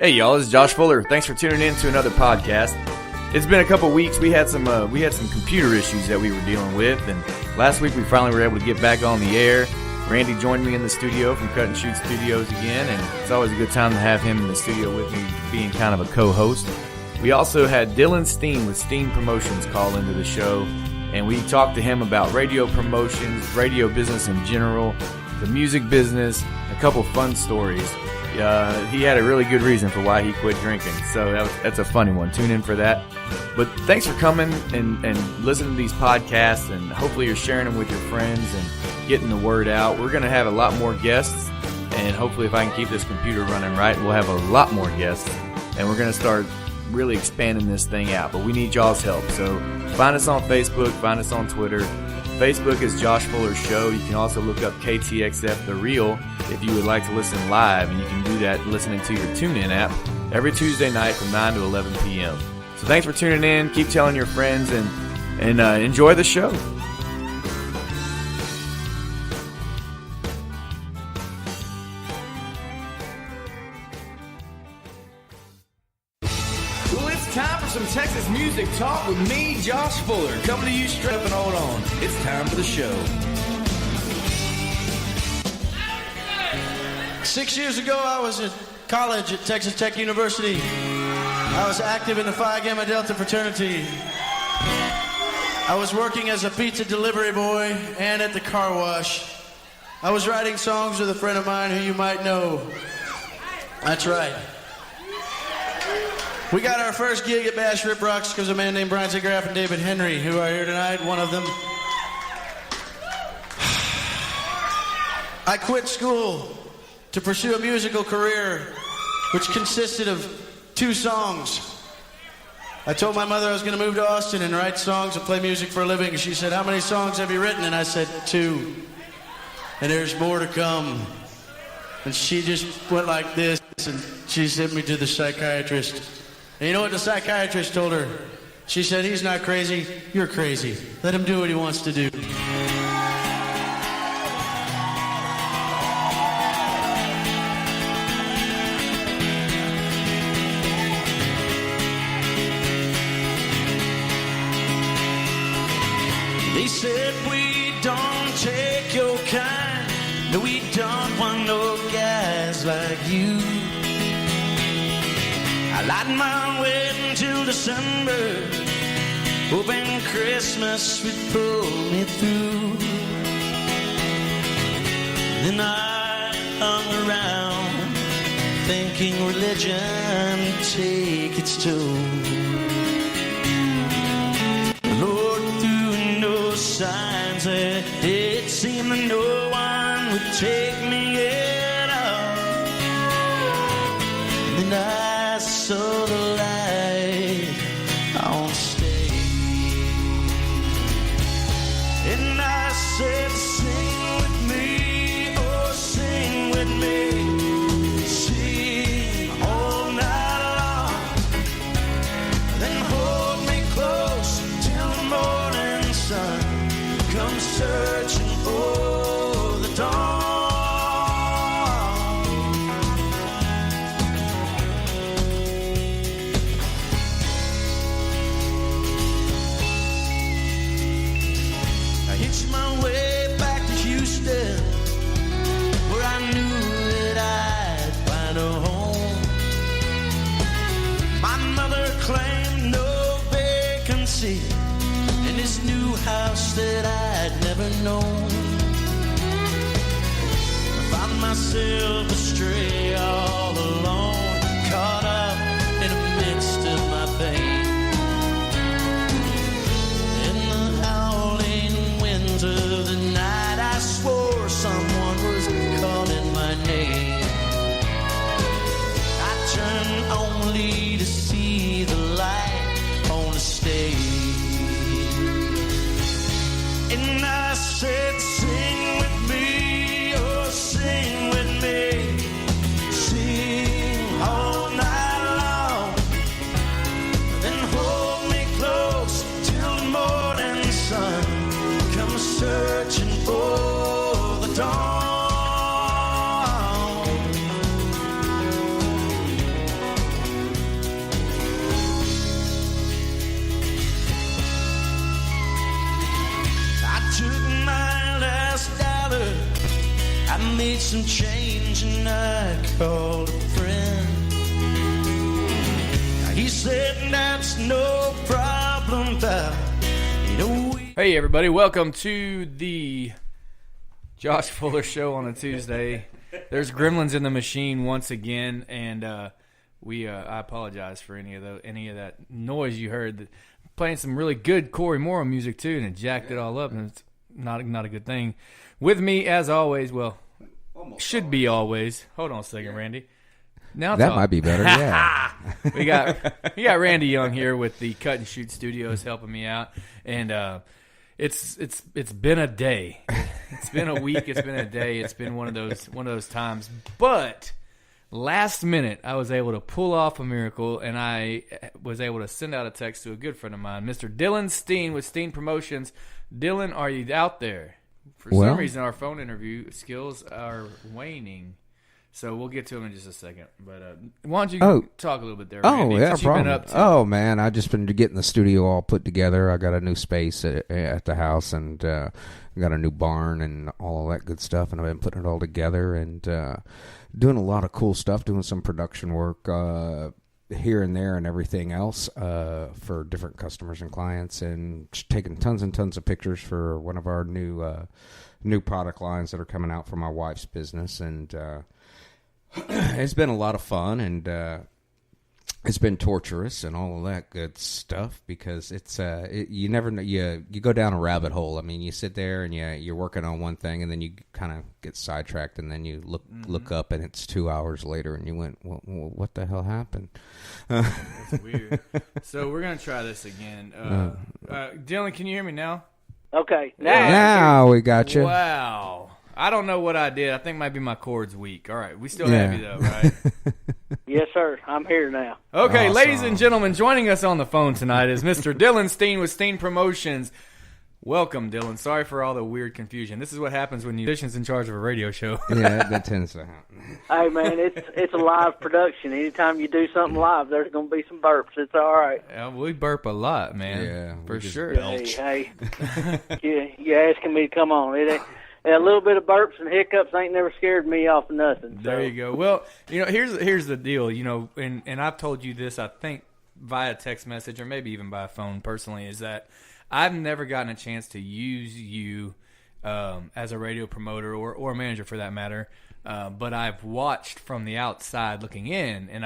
Hey y'all, this is Josh Fuller. Thanks for tuning in to another podcast. It's been a couple weeks. We had some computer issues that we were dealing with, and last week we finally were able to get back on the air. Randy joined me in the studio from Cut and Shoot Studios again, and it's always a good time to have him in the studio with me, being kind of a co-host. We also had Dillon Steen with Steen Promotions call into the show, and we talked to him about radio promotions, radio business in general, the music business, a couple fun stories. He had a really good reason for why he quit drinking, so that's a funny one. Tune in for that. But thanks for coming and listening to these podcasts, and hopefully you're sharing them with your friends and getting the word out. We're going to have a lot more guests, and hopefully if I can keep this computer running right, we'll have a lot more guests, and we're going to start really expanding this thing out. But we need y'all's help, so find us on Facebook, find us on Twitter. Facebook is Josh Fuller Show. You can also look up KTXF The Real if you would like to listen live, and you can do that listening to your TuneIn app every Tuesday night from 9 to 11 p.m. So thanks for tuning in. Keep telling your friends and enjoy the show. Time for some Texas music talk with me, Josh Fuller, coming to you straight up and hold on. It's time for the show. 6 years ago, I was at college at Texas Tech University. I was active in the Phi Gamma Delta fraternity. I was working as a pizza delivery boy and at the car wash. I was writing songs with a friend of mine who you might know. That's right. We got our first gig at Bash Rip Rocks because a man named Brian Zigraff and David Henry, who are here tonight, one of them. I quit school to pursue a musical career which consisted of 2 songs. I told my mother I was going to move to Austin and write songs and play music for a living. She said, "How many songs have you written?" And I said, 2. And there's more to come. And she just went like this, and she sent me to the psychiatrist. And you know what the psychiatrist told her? She said, "He's not crazy, you're crazy. Let him do what he wants to do." They said, "We don't take your kind. No, we don't want no guys like you." I lied my way until December, hoping Christmas would pull me through. Then I hung around, thinking religion would take its toll. Lord, through no signs, it seemed that no one would take me at all. And then I saw the light on stage, and I said, "Sing with me, oh sing with me, sing all night long, then hold me close till the morning sun comes searching for the dawn." My way back to Houston, where I knew that I'd find a home. My mother claimed no vacancy in this new house that I'd never known. I found myself astray all alone, caught up in the midst of my pain. Of the night, I swore someone was calling my name. I turned only to see the light on the stage, and I said, "Sing with me, oh sing with me, sing need some change, and I called a friend. He said that's no problem, pal. Hey everybody, welcome to the Josh Fuller Show on a Tuesday. There's gremlins in the machine once again, and I apologize for any of that noise you heard. Playing some really good Corey Morrow music too, and it jacked it all up, and it's not a good thing. With me as always, well, should be always. Hold on a second, Randy. Now that might be better. Yeah, we got Randy Young here with the Cut and Shoot Studios helping me out, and it's been a day. It's been a week. It's been a day. It's been one of those times. But last minute, I was able to pull off a miracle, and I was able to send out a text to a good friend of mine, Mr. Dillon Steen with Steen Promotions. Dillon, are you out there? For some reason, our phone interview skills are waning. So we'll get to him in just a second. But why don't you talk a little bit there, Randy? Yeah, what you been up to? Oh, man, I've just been getting the studio all put together. I got a new space at the house, and got a new barn and all that good stuff, and I've been putting it all together and doing a lot of cool stuff, doing some production work here and there and everything else for different customers and clients, and taking tons and tons of pictures for one of our new product lines that are coming out for my wife's business, and it's been a lot of fun, and it's been torturous and all of that good stuff because it's you never know, you go down a rabbit hole. I mean, you sit there and you're working on one thing, and then you kind of get sidetracked, and then you look up, and it's 2 hours later, and you went, what the hell happened? That's weird. So we're gonna try this again. Dylan, can you hear me now? Okay. Now we got you. Wow. I don't know what I did. I think maybe my cord's weak. All right. We still have you, though, right? Yes, sir. I'm here now. Okay, awesome. Ladies and gentlemen, joining us on the phone tonight is Mr. Dillon Steen with Steen Promotions. Welcome, Dillon. Sorry for all the weird confusion. This is what happens when you're musicians in charge of a radio show. Yeah, that tends to happen. Hey, man, it's a live production. Anytime you do something live, there's going to be some burps. It's all right. We burp a lot, man. Yeah, for sure. Hey, you're asking me to come on. A little bit of burps and hiccups ain't never scared me off of nothing. So. There you go. Well, here's the deal, and I've told you this, I think, via text message or maybe even by phone personally, is that I've never gotten a chance to use you as a radio promoter or a manager for that matter, but I've watched from the outside looking in, and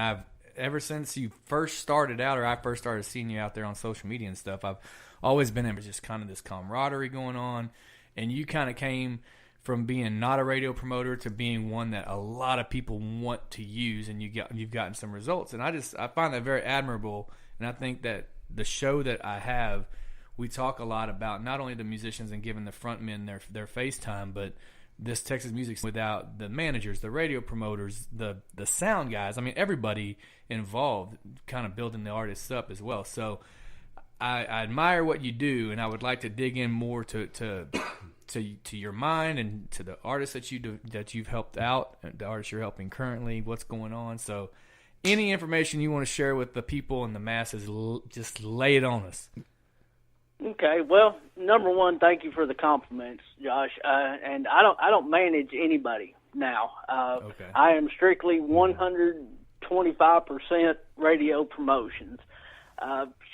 ever since you first started out, or I first started seeing you out there on social media and stuff, I've always been able to just kind of this camaraderie going on. And you kind of came from being not a radio promoter to being one that a lot of people want to use, and you've gotten some results. And I find that very admirable. And I think that the show that I have, we talk a lot about not only the musicians and giving the frontmen their face time, but this Texas music without the managers, the radio promoters, the sound guys. I mean, everybody involved, kind of building the artists up as well. So I admire what you do, and I would like to dig in more to your mind and to the artists that you've helped out, the artists you're helping currently, what's going on. So any information you want to share with the people and the masses, just lay it on us. Okay. Well, number one, thank you for the compliments, Josh. And I don't manage anybody now. Okay. I am strictly 125% radio promotions.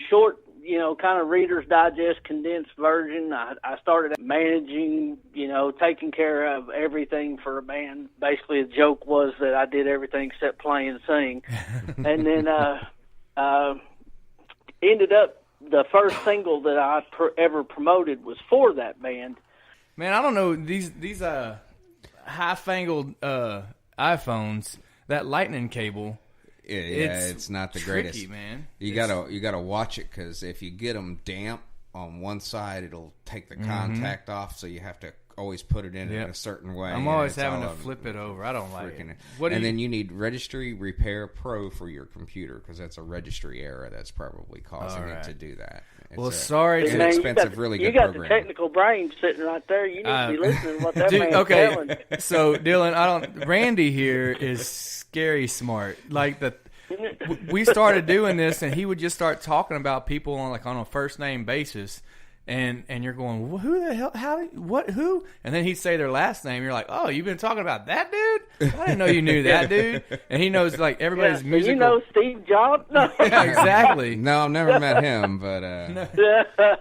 Short, kind of Reader's Digest condensed version. I started managing, taking care of everything for a band. Basically, the joke was that I did everything except play and sing. And then ended up the first single that I ever promoted was for that band. Man, I don't know, these high-fangled iPhones, that lightning cable. Yeah, it's not the tricky, greatest, man. You gotta watch it, because if you get them damp on one side, it'll take the contact off. So you have to always put it in a certain way. I'm always having to flip it over. I don't like it. Then you need Registry Repair Pro for your computer, because that's a registry error that's probably causing it to do that. Sorry. It's an expensive, really good program. You got the technical brain sitting right there. You need to be listening to what that man's telling. So, Dylan, Randy here is scary smart. Like, we started doing this, and he would just start talking about people on a first name basis. And you're going, well, who the hell? Who? And then he'd say their last name. You're like, oh, you've been talking about that dude? I didn't know you knew that dude. And he knows like everybody's musical. You know Steve Jobs? No. Yeah, exactly. No, I've never met him, but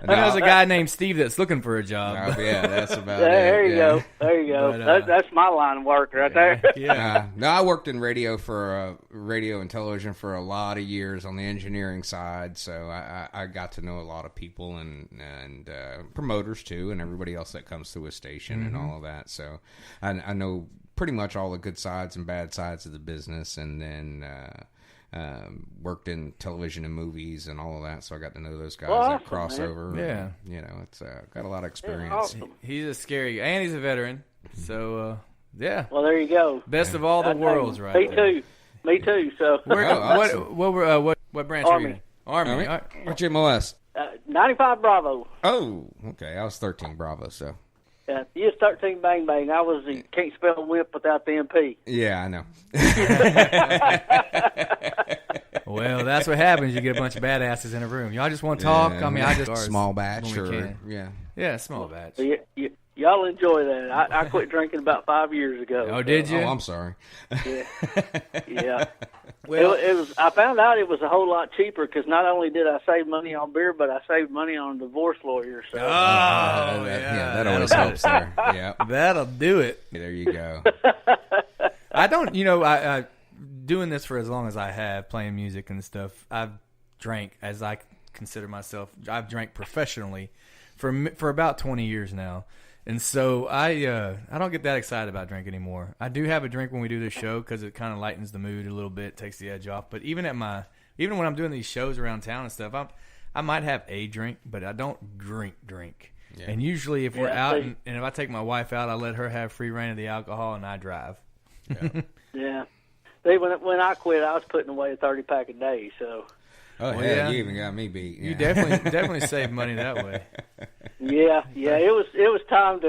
He knows a guy named Steve that's looking for a job. Yeah, that's about There it. you go. There you go. But, that's my line of work right there. Yeah. No, I worked in radio and television for a lot of years on the engineering side, so I got to know a lot of people and promoters too, and everybody else that comes through a station and all of that. So I know pretty much all the good sides and bad sides of the business, and then worked in television and movies and all of that. So I got to know those guys that crossover. Yeah, and, it's got a lot of experience. Awesome. He's a scary guy, and he's a veteran. So yeah. Well, there you go. Best of all the worlds, right? Me there. too. Me too. So. Awesome. What branch are you in? Army. All right. What's your MOS? 95 Bravo. Oh, okay. I was 13 Bravo, so. Yeah, you was 13 Bang Bang. I was the can't spell whip without the MP. Yeah, I know. Well, that's what happens. You get a bunch of badasses in a room. Y'all just want to talk. Yeah. I mean, I just small batch when we or can. Yeah, small batch. So y'all enjoy that. I quit drinking about 5 years ago. Oh, did you? Oh, I'm sorry. Yeah. Well, it was. I found out it was a whole lot cheaper because not only did I save money on beer, but I saved money on a divorce lawyer. So. That always helps there. Yeah, that'll do it. there you go. I don't, I doing this for as long as I have, playing music and stuff, I've drank, as I consider myself, I've drank professionally for about 20 years now. And so I don't get that excited about drink anymore. I do have a drink when we do this show because it kind of lightens the mood a little bit, takes the edge off. But even when I'm doing these shows around town and stuff, I might have a drink, but I don't drink. Yeah. And usually if we're out and if I take my wife out, I let her have free reign of the alcohol and I drive. Yeah. Yeah. See, when I quit, I was putting away a 30-pack a day. So. Oh, well, yeah, you even got me beat. Yeah. You definitely save money that way. Yeah. It was time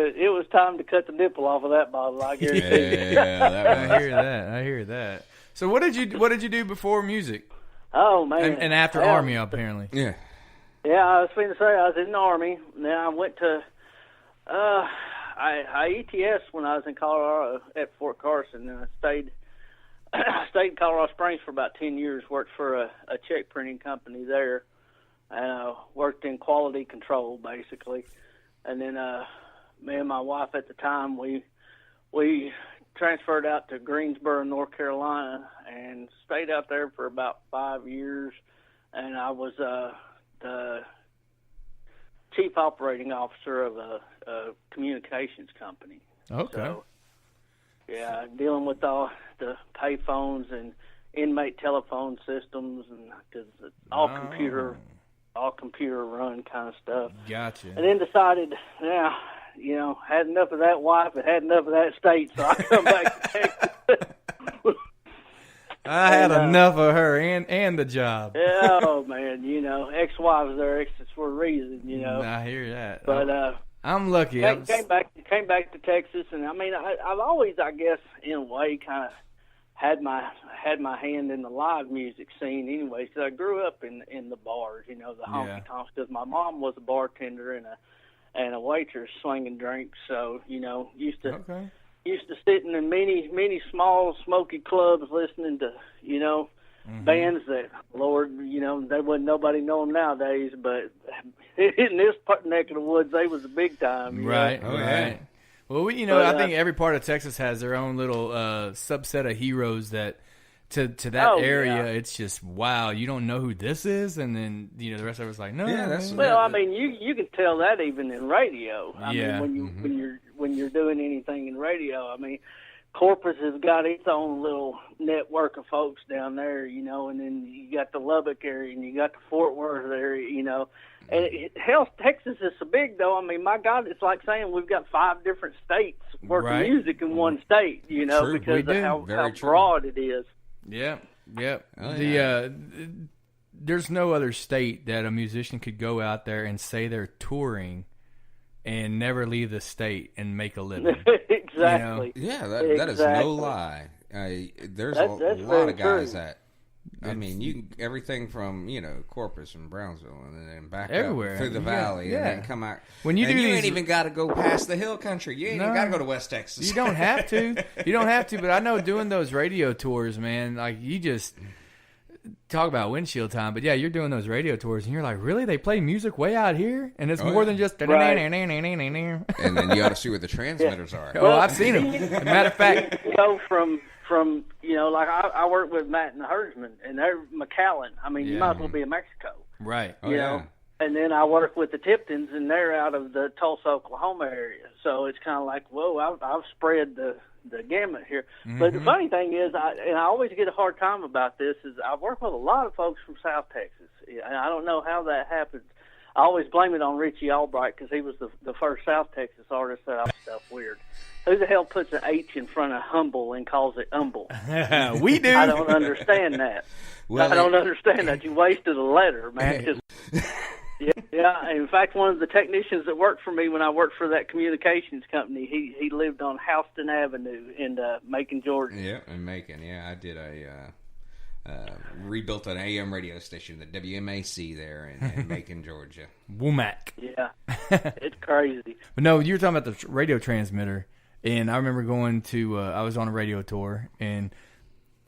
to cut the nipple off of that bottle. I guarantee. I hear that. So what did you do before music? Oh man. And after Army, apparently. Yeah. Yeah, I was going to say I was in the Army. Then I went to I ETS when I was in Colorado at Fort Carson, and I stayed in Colorado Springs for about 10 years, worked for a check printing company there, and worked in quality control, basically. And then me and my wife at the time, we transferred out to Greensboro, North Carolina, and stayed out there for about 5 years. And I was the chief operating officer of a communications company. Okay. So, yeah, dealing with all the pay phones and inmate telephone systems, and because it's all computer run kind of stuff. Gotcha. And then decided, had enough of that wife and had enough of that state, so I come back to Texas. I had enough of her and the job. Yeah, oh man, ex-wives are exes for a reason, I hear that. But I'm lucky. Came back to Texas, and I mean, I've always, I guess, in a way, kind of had my hand in the live music scene, anyway. Because I grew up in the bars, the honky tonks. Because my mom was a bartender and a waitress slinging drinks, so used to sitting in many small smoky clubs listening to bands that, Lord, they wouldn't nobody know them nowadays, but in this neck of the woods, they was a big time. Right, Oh, right. Well, I think every part of Texas has their own little subset of heroes that to that area. Yeah. It's just wow. You don't know who this is, and then the rest of it's like no. Yeah, that's well. I mean, you can tell that even in radio. I mean, when you're doing anything in radio. I mean, Corpus has got its own little network of folks down there, and then you got the Lubbock area, and you got the Fort Worth area, And hell, Texas is so big, though. I mean, my God, it's like saying we've got 5 different states working music in one state, True, because of how broad it is. Yeah. Oh, There's no other state that a musician could go out there and say they're touring and never leave the state and make a living. Exactly. Yeah, that is no lie. There's a lot of guys true. that I mean, you can, everything from, Corpus and Brownsville and then back everywhere up through the valley and then come out. When you do you these, ain't even got to go past the hill country. You ain't even got to go to West Texas. You don't have to. But I know doing those radio tours, man, like you just talk about windshield time. But yeah, you're doing those radio tours and you're like, really? They play music way out here? And it's more than just... Right. And then you ought to see where the transmitters are. Oh, I've seen them. As a matter of fact... You go from like I work with Matt and the Herdsman, and they're McAllen. I mean, you might as well be in Mexico. Right. You know? And then I work with the Tiptons, and they're out of the Tulsa, Oklahoma area. So it's kind of like, whoa, I've spread the gamut here. But the funny thing is, I always get a hard time about this, is I've worked with a lot of folks from South Texas. And I don't know how that happens. I always blame it on Richie Albright because he was the first South Texas artist that I stuff weird. Who the hell puts an H in front of humble and calls it humble? We do. I don't understand that. Well, I don't understand that. You wasted a letter, man. Yeah. In fact, one of the technicians that worked for me when I worked for that communications company, he lived on Houston Avenue in Macon, Georgia. Yeah, in Macon. Yeah, I did rebuilt an AM radio station, the WMAC there in Macon, Georgia. Womack. Yeah, it's crazy. But no, you were talking about the radio transmitter, and I remember going to, I was on a radio tour, and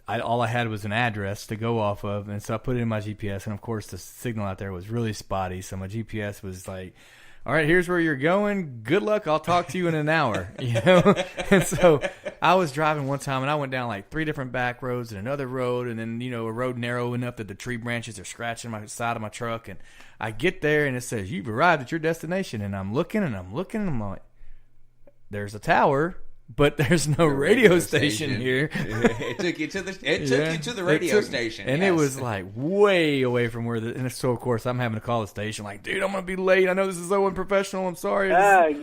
all I had was an address to go off of, and so I put it in my GPS, and of course the signal out there was really spotty, so my GPS was like, all right, here's where you're going. Good luck. I'll talk to you in an hour. And so I was driving one time, and I went down like 3 different back roads and another road, and then, a road narrow enough that the tree branches are scratching my side of my truck. And I get there, and it says, you've arrived at your destination. And I'm looking, and I'm like, there's a tower, but there's no radio station here. It took you to the radio station. And it was like way away from where and so of course I'm having to call the station like, dude, I'm going to be late. I know this is so unprofessional. I'm sorry.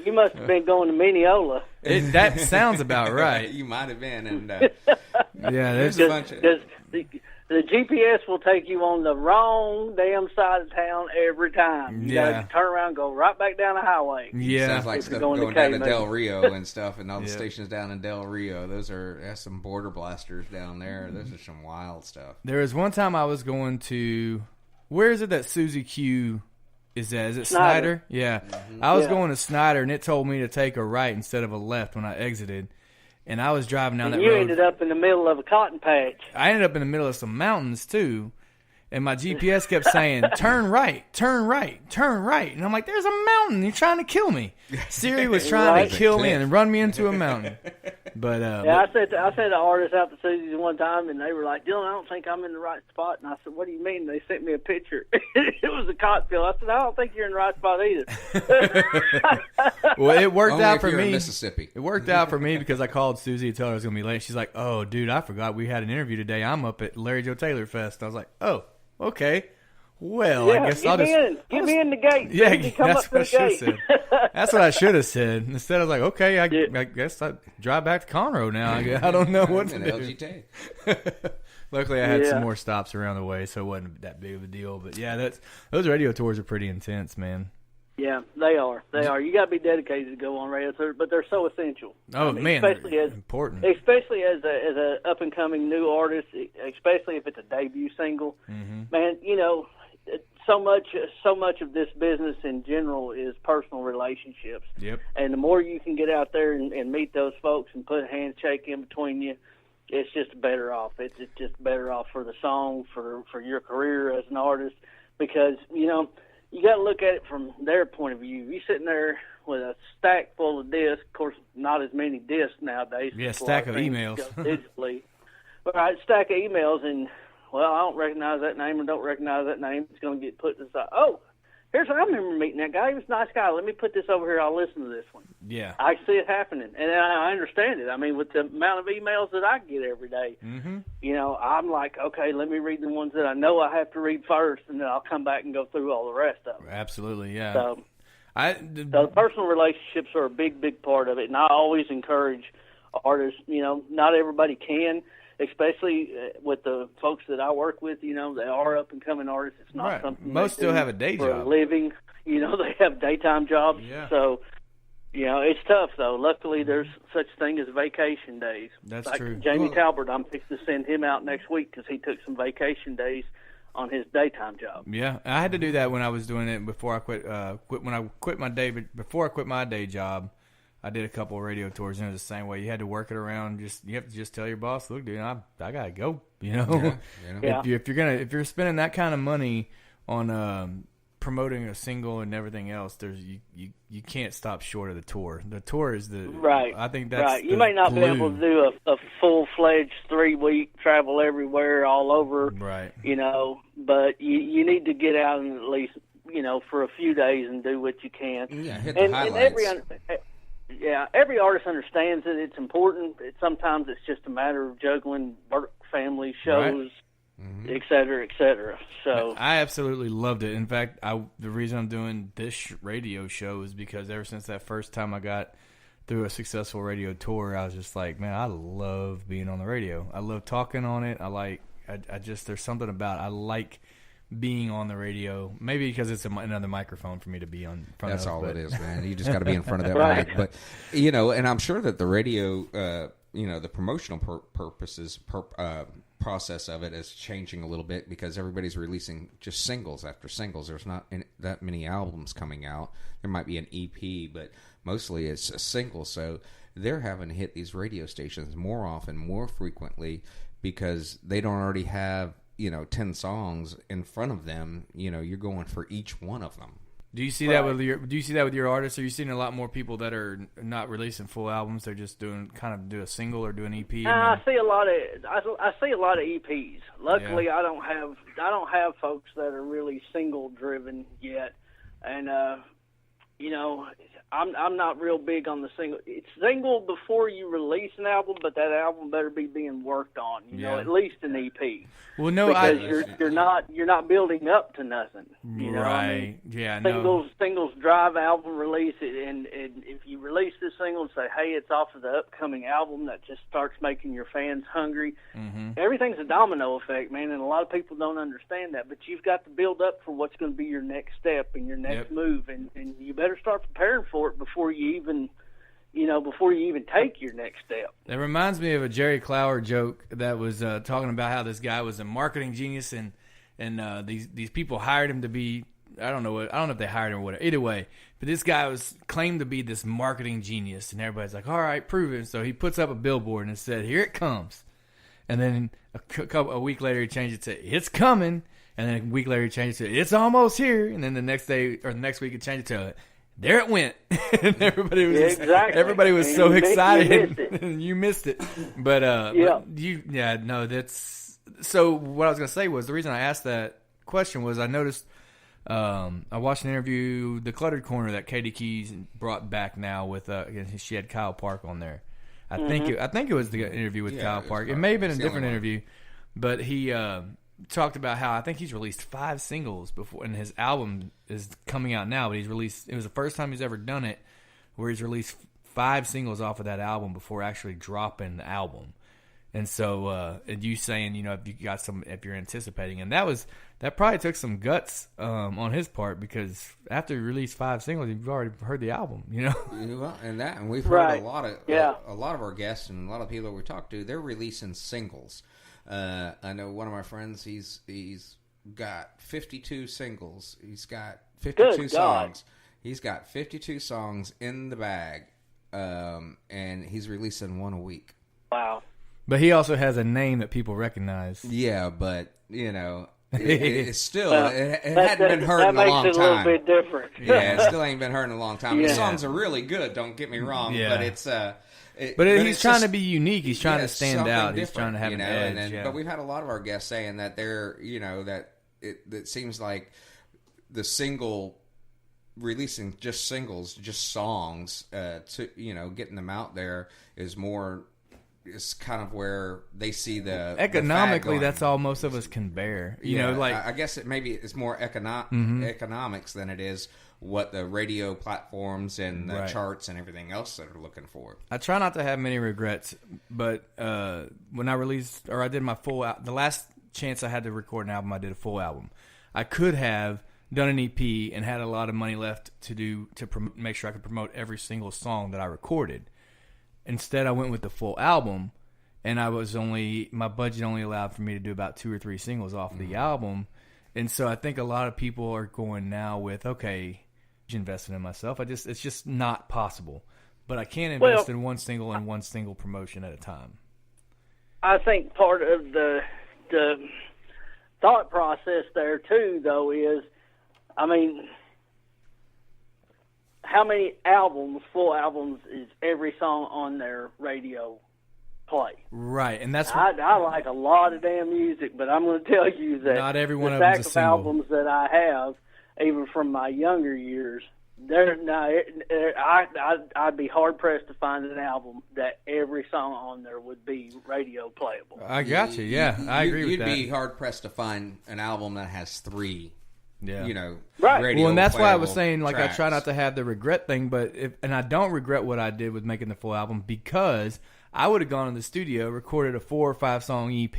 You must have been going to Mineola. That sounds about right. You might have been. And yeah, there's a bunch of... The GPS will take you on the wrong damn side of town every time. You gotta turn around and go right back down the highway. Yeah. Sounds like stuff going down to Del Rio and stuff, and all the stations down in Del Rio. That's some border blasters down there. Those are some wild stuff. There was one time I was going to, where is it that Susie Q is at? Is it Snyder? Yeah. I was going to Snyder, and it told me to take a right instead of a left when I exited. And I was driving down that road. You ended up in the middle of a cotton patch. I ended up in the middle of some mountains, too. And my GPS kept saying, turn right, turn right, turn right. And I'm like, there's a mountain. You're trying to kill me. Siri was trying to kill me and run me into a mountain. But I sent the artists out to Susie's one time, and they were like, Dillon, I don't think I'm in the right spot. And I said, what do you mean? They sent me a picture. It was a cotton field. I said, I don't think you're in the right spot either. Well, it worked out for me. In Mississippi. It worked out for me because I called Susie to tell her I was going to be late. She's like, oh, dude, I forgot we had an interview today. I'm up at Larry Joe Taylor Fest. I was like, oh. Okay. Well, I guess I'll just... Get me in the gate. Yeah, that's what I should have said. That's what I should have said. Instead, I was like, okay, I guess I drive back to Conroe now. I don't know what to do. Luckily, I had some more stops around the way, so it wasn't that big of a deal. But yeah, those radio tours are pretty intense, man. Yeah, they are. You got to be dedicated to go on radio tours, but they're so essential. Oh, man, especially as important. Especially as a up and coming new artist, especially if it's a debut single. Mm-hmm. Man, so much of this business in general is personal relationships. Yep. And the more you can get out there and meet those folks and put a handshake in between you, it's just better off. It's just better off for the song, for your career as an artist, because you got to look at it from their point of view. You're sitting there with a stack full of discs. Of course, not as many discs nowadays. Yeah, stack of emails. Digitally. Right, stack of emails, and, well, I don't recognize that name or don't recognize that name. It's going to get put aside. Oh, I remember meeting that guy. He was a nice guy. Let me put this over here. I'll listen to this one. Yeah. I see it happening, and I understand it. I mean, with the amount of emails that I get every day, I'm like, okay, let me read the ones that I know I have to read first, and then I'll come back and go through all the rest of them. Absolutely, yeah. So the personal relationships are a big, big part of it, and I always encourage artists, not everybody can, especially with the folks that I work with, they are up-and-coming artists. It's not something most still have a day for job. A living. They have daytime jobs. Yeah. So, It's tough though. Luckily, there's such thing as vacation days. That's like true. Jamie Talbert, I'm fixing to send him out next week because he took some vacation days on his daytime job. Yeah, I had to do that when I was doing it before I quit. Before I quit my day job, I did a couple of radio tours, and it was the same way. You had to work it around. You have to just tell your boss, "Look, dude, I gotta go." Yeah. If you're spending that kind of money on promoting a single and everything else, you can't stop short of the tour. The tour is the right. I think that's right. You may not be able to do a full-fledged 3-week travel everywhere, all over. Right. But you need to get out and at least for a few days and do what you can. Yeah, hit the highlights. Every artist understands that it's important. Sometimes it's just a matter of juggling work, family, shows, et cetera, et cetera. So I absolutely loved it. In fact, the reason I'm doing this radio show is because ever since that first time I got through a successful radio tour, I was just like, man, I love being on the radio. I love talking on it. There's something about it. I like being on the radio, maybe because it's another microphone for me to be on front That's of. all it is, man. You just got to be in front of that Right. mic. But, and I'm sure that the radio, the promotional purposes, process of it is changing a little bit because everybody's releasing just singles after singles. There's not that many albums coming out. There might be an EP, but mostly it's a single. So they're having to hit these radio stations more often, more frequently, because they don't already have 10 songs in front of them. You're going for each one of them. Do you see that with your artists? Are you seeing a lot more people that are not releasing full albums? They're just do a single or do an EP. I see a lot of EPs. Luckily, I don't have folks that are really single driven yet, and I'm not real big on the single. It's single before you release an album, but that album better be being worked on. At least an EP. Well, no, because you're not building up to nothing. Right? Yeah. No. Singles drive album release, and if you release this single and say, hey, it's off of the upcoming album, that just starts making your fans hungry. Mm-hmm. Everything's a domino effect, man, and a lot of people don't understand that. But you've got to build up for what's going to be your next step and your next move, and you better start preparing for it before you even take your next step. That reminds me of a Jerry Clower joke that was talking about how this guy was a marketing genius and these people hired him to be, I don't know if they hired him or whatever. Either way, but this guy was claimed to be this marketing genius, and everybody's like, all right, prove it. So he puts up a billboard and it said, here it comes. And then a week later he changed it to, it's coming. And then a week later he changed it to, it's almost here. And then the next day or the next week he changed it to, there it went. And everybody was so excited. You missed it. But that's so what I was going to say was the reason I asked that question was I noticed I watched an interview, The Cluttered Corner, that Katie Keys brought back now with she had Kyle Park on there. I think it was the interview with Kyle Park. It may have been a different interview, but he talked about how I think he's released 5 singles before, and his album is coming out now. But it was the first time he's ever done it, where he's released 5 singles off of that album before actually dropping the album. And so, and you saying, if you're anticipating, and that probably took some guts on his part, because after he released 5 singles, you've already heard the album, Well, and we've heard a lot of our guests and a lot of people that we talk to, they're releasing singles. I know one of my friends, he's got 52 singles. He's got 52 songs. He's got 52 songs in the bag, and he's releasing one a week. Wow. But he also has a name that people recognize. Yeah, but, it's still, it hadn't been heard in a long time. That makes it a little bit different. Yeah, it still ain't been heard in a long time. The songs are really good, don't get me wrong, but it's... But he's trying to be unique. He's trying to stand out. He's trying to have an edge. But we've had a lot of our guests saying that they're, that it seems like the single, releasing just singles, just songs, to getting them out there is kind of where they see the economically. That's all most of us can bear. I guess it's more economics than it is what the radio platforms and the charts and everything else that are looking for. I try not to have many regrets, but when I did my the last chance I had to record an album, I did a full album. I could have done an EP, and had a lot of money left to make sure I could promote every single song that I recorded. Instead, I went with the full album, and my budget only allowed for me to do about 2 or 3 singles off of the album. And so I think a lot of people are going now with, okay, investing in myself. It's just not possible. But I can't invest in one single and one single promotion at a time. I think part of the thought process there too, though, is, I mean, how many full albums, is every song on their radio play? Right, and that's I like a lot of damn music, but I'm going to tell you that not every one the of them's stack a of single. albums that I have, even from my younger years, I'd be hard pressed to find an album that every song on there would be radio playable. I got you. Yeah, I agree with that. You'd be hard pressed to find an album that has 3. Yeah. Right. Radio Well, and that's why I was playable saying, like, tracks. I try not to have the regret thing, and I don't regret what I did with making the full album, because I would have gone in the studio, recorded a 4 or 5 song EP,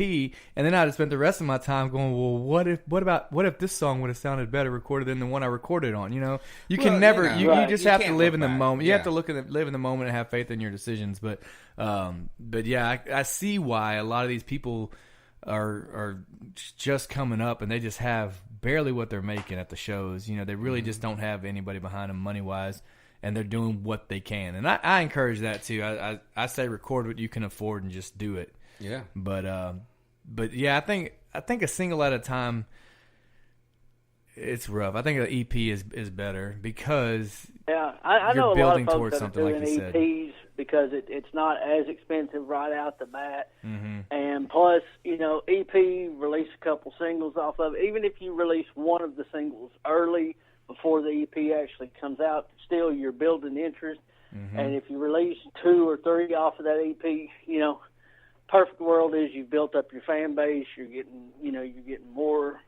and then I'd have spent the rest of my time going, well, what if this song would have sounded better recorded than the one I recorded on? You can never, you just have to live in the moment. You have to live in the moment and have faith in your decisions. But yeah, I see why a lot of these people are just coming up, and they just have barely what they're making at the shows. They really just don't have anybody behind them money wise, and they're doing what they can. And I encourage that too. I say record what you can afford and just do it. Yeah. But yeah, I think a single at a time, it's rough. I think an EP is better, because I know a lot building of folks towards that are something doing like you said. EPs because it's not as expensive right out the bat, Mm-hmm. and plus, EP, release a couple singles off of it. Even if you release one of the singles early before the EP actually comes out, still you're building interest. Mm-hmm. And if you release 2 or 3 off of that EP, perfect world is you've built up your fan base. You're getting more.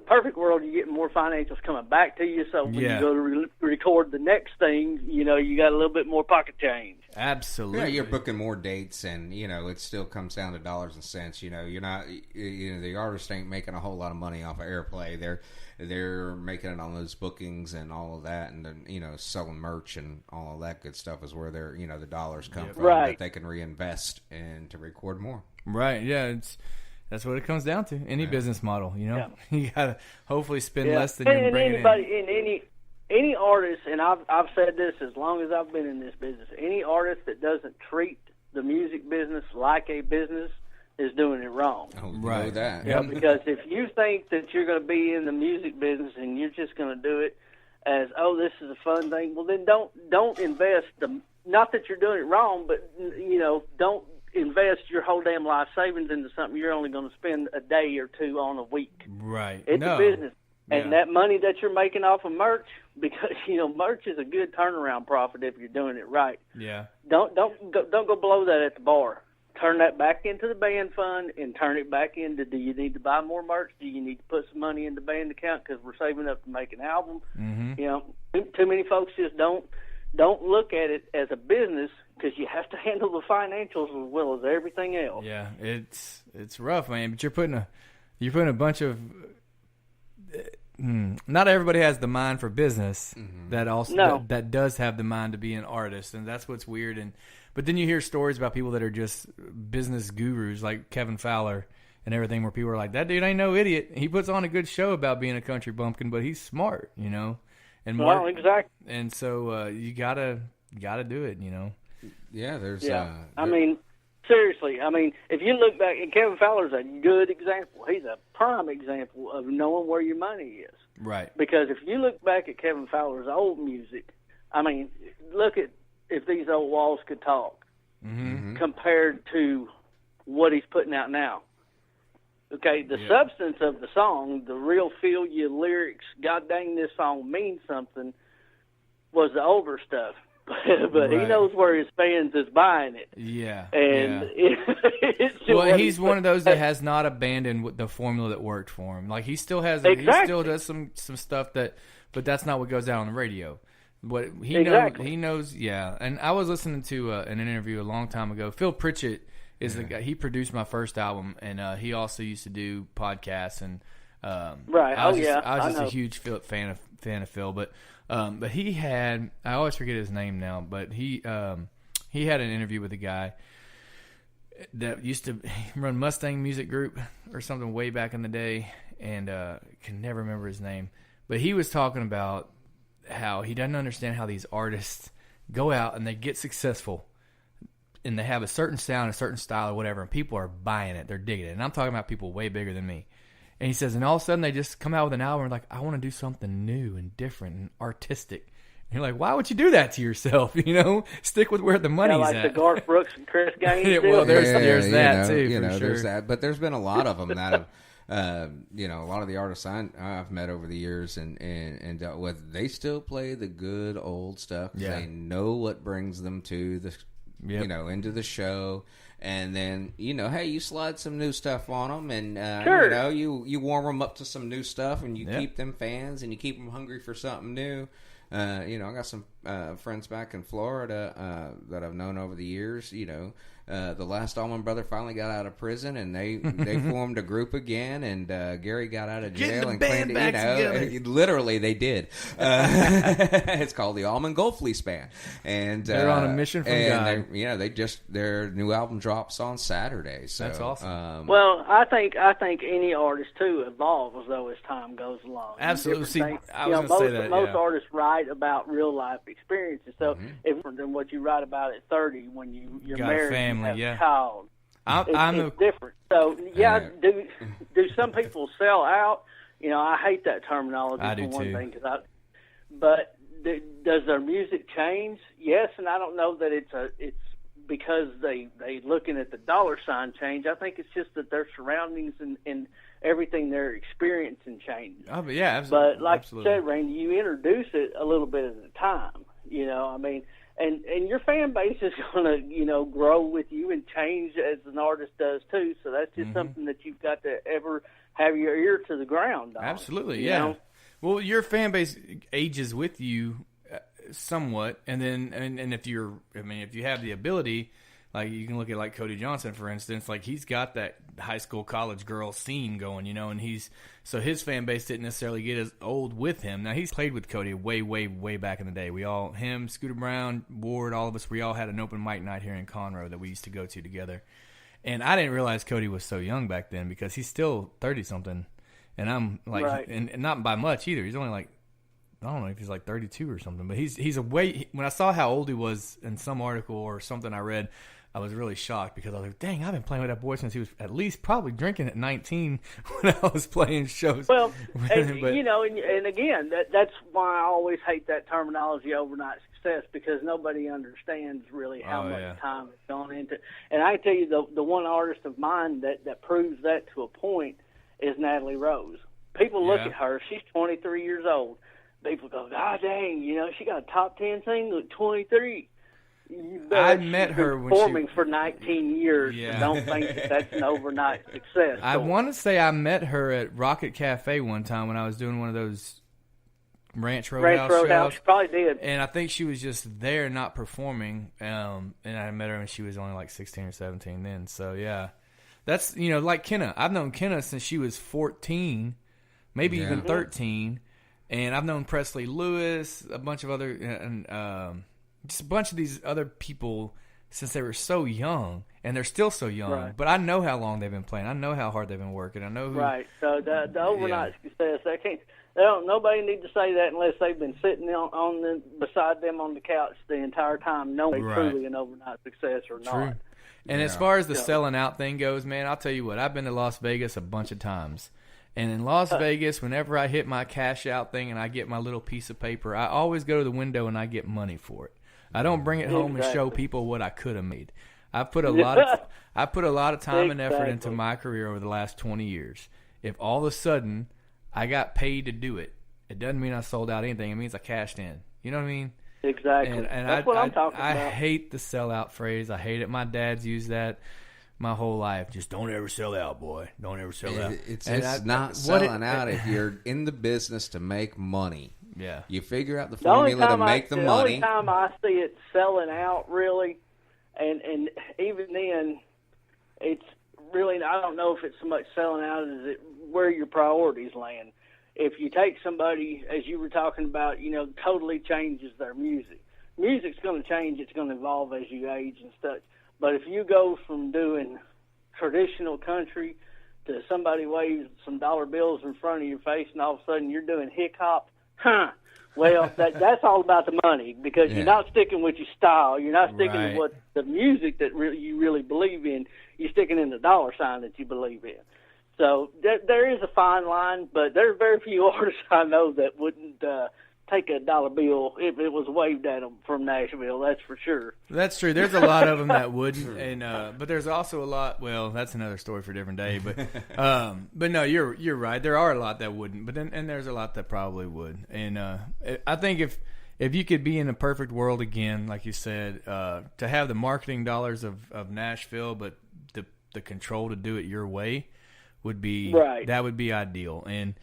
Perfect world, you're getting more financials coming back to you. So when you go to record the next thing, you got a little bit more pocket change. Absolutely. Yeah, you're booking more dates, and it still comes down to dollars and cents. You're not. The artist ain't making a whole lot of money off of airplay. They're making it on those bookings and all of that, and then selling merch and all of that good stuff is where their the dollars come from that they can reinvest and to record more. Right. Yeah. That's what it comes down to. Any business model, you gotta hopefully spend less than you're bringing in. Any artist, and I've said this as long as I've been in this business, any artist that doesn't treat the music business like a business is doing it wrong. Oh, right. That. Yeah, because if you think that you're going to be in the music business and you're just going to do it as, this is a fun thing, well then don't invest not that you're doing it wrong, but don't invest your whole damn life savings into something you're only going to spend a day or 2 on a week. Right. It's a business. And that money that you're making off of merch, because merch is a good turnaround profit if you're doing it right. Yeah. Don't go blow that at the bar. Turn that back into the band fund and turn it back into, do you need to buy more merch? Do you need to put some money in the band account because we're saving up to make an album? Mm-hmm. Too many folks just don't look at it as a business, because you have to handle the financials as well as everything else. Yeah, it's rough, man. But you're putting a bunch of not everybody has the mind for business. Mm-hmm. That also that does have the mind to be an artist, and that's what's weird. But then you hear stories about people that are just business gurus, like Kevin Fowler and everything, where people are like, that dude ain't no idiot. He puts on a good show about being a country bumpkin, but he's smart, And exactly. And so you gotta do it, Yeah, there's. I mean, seriously. I mean, if you look back, and Kevin Fowler's a good example. He's a prime example of knowing where your money is. Right. Because if you look back at Kevin Fowler's old music, I mean, look at If These Old Walls Could Talk, mm-hmm. compared to what he's putting out now. Okay, the substance of the song, the real feel you lyrics, God dang, this song means something, was the older stuff. But he knows where his fans is buying it. Yeah. And he's one of those that has not abandoned the formula that worked for him. Like, he still has, he still does some stuff but that's not what goes out on the radio. What he knows, yeah. And I was listening to an interview a long time ago. Phil Pritchett is the guy. He produced my first album, and he also used to do podcasts. And Right. I was I just know. a huge fan of Phil, but he had, I always forget his name now, but he had an interview with a guy that used to run Mustang Music Group or something way back in the day, and can never remember his name. But he was talking about how he doesn't understand how these artists go out and they get successful and they have a certain sound, a certain style or whatever, and people are buying it. They're digging it. And I'm talking about people way bigger than me. And he says, and all of a sudden they just come out with an album and like, I want to do something new and different and artistic. And you're like, why would you do that to yourself? Stick with where the money's like at. the Garth Brooks and Chris Gaines. Yeah, well, there's that too. You for know, sure. there's that. But there's been a lot of them that have, a lot of the artists I've met over the years and dealt with, they still play the good old stuff. Yeah. They know what brings them to the, into the show. And then, hey, you slide some new stuff on them, and Sure. you warm them up to some new stuff, and you Yep. keep them fans, and you keep them hungry for something new. I got some friends back in Florida that I've known over the years. The last Allman Brother finally got out of prison, and they formed a group again. And Gary got out of jail and band cleaned back together. Literally, they did. It's called the Allman Gold Fleece Band, and They're on a mission from God. Their new album drops on Saturday. So That's awesome. Well, I think any artist too evolves though as time goes along. Absolutely. Different See, things. I was going to say that. Most yeah. artists write about real life experiences, so it's different than what you write about at 30 when you're Got a married family, and have yeah. a child. I'm It's different. So do some people sell out? I hate that terminology I do for one too. thing. But does their music change? Yes, and I don't know that it's because they looking at the dollar sign change. I think it's just that their surroundings and everything they're experiencing changes. Oh, but yeah, absolutely. But like absolutely. you said, Randy, you introduce it a little bit at a time. And your fan base is going to, grow with you and change as an artist does too. So that's just something that you've got to ever have your ear to the ground on. Absolutely, you yeah. know? Well, your fan base ages with you somewhat, and then and if you have the ability, like you can look at like Cody Johnson, for instance, like he's got that high school college girl scene going, and so his fan base didn't necessarily get as old with him. Now he's played with Cody way, way, way back in the day. Him, Scooter Brown, Ward, all of us, we all had an open mic night here in Conroe that we used to go to together. And I didn't realize Cody was so young back then because he's still 30-something. And I'm like, Right. and not by much either. He's only like, I don't know if he's like 32 or something. But he's a way, when I saw how old he was in some article or something I read, I was really shocked because I was like, dang, I've been playing with that boy since he was at least probably drinking at 19 when I was playing shows. Well, and, But- and again, that's why I always hate that terminology overnight success, because nobody understands really how much time has gone into it. And I can tell you the one artist of mine that proves that to a point is Natalie Rose. People look at her, she's 23 years old. People go, God dang, she got a top 10 single at 23. I met her when performing for 19 years. Yeah. So don't think that's an overnight success. I want to say I met her at Rocket Cafe one time when I was doing one of those Ranch Roadhouse shows. She probably did. And I think she was just there, not performing. And I met her when she was only like 16 or 17 then. So, yeah. That's, like Kenna. I've known Kenna since she was 14, maybe even 13. And I've known Presley Lewis, a bunch of other, and just a bunch of these other people since they were so young. And they're still so young. Right. But I know how long they've been playing. I know how hard they've been working. I know who. Right. So the overnight success, nobody need to say that unless they've been sitting beside them on the couch the entire time, knowing Right. truly an overnight success or True. not. And as far as the selling out thing goes, man, I'll tell you what, I've been to Las Vegas a bunch of times. And in Las Vegas, whenever I hit my cash out thing and I get my little piece of paper, I always go to the window and I get money for it. I don't bring it home and show people what I could have made. I've put a lot of time and effort into my career over the last 20 years. If all of a sudden I got paid to do it, it doesn't mean I sold out anything. It means I cashed in. You know what I mean? Exactly. And That's what I'm talking I about. hate the sellout phrase. I hate it. My dad's used that my whole life. Just don't ever sell out, boy. Don't ever sell out. It's And not selling out if you're in the business to make money. Yeah. You figure out the The only formula to time make the only money. time I see it selling out, really, and even then, it's really, I don't know if it's so much selling out as it where your priorities land. If you take somebody, as you were talking about, totally changes their music. Music's going to change. It's going to evolve as you age and such. But if you go from doing traditional country to somebody waves some dollar bills in front of your face and all of a sudden you're doing hip hop, well, that's all about the money, because you're not sticking with your style. You're not sticking with what the music that you really believe in. You're sticking in the dollar sign that you believe in. So there is a fine line, but there's very few artists I know that wouldn't take a dollar bill if it was waved at them from Nashville. That's for sure. That's true. There's a lot of them that wouldn't, and but there's also a lot. Well, that's another story for a different day. But no, you're right. There are a lot that wouldn't, but then there's a lot that probably would. And I think if you could be in a perfect world again, like you said, to have the marketing dollars of Nashville, but the control to do it your way would be that would be ideal. And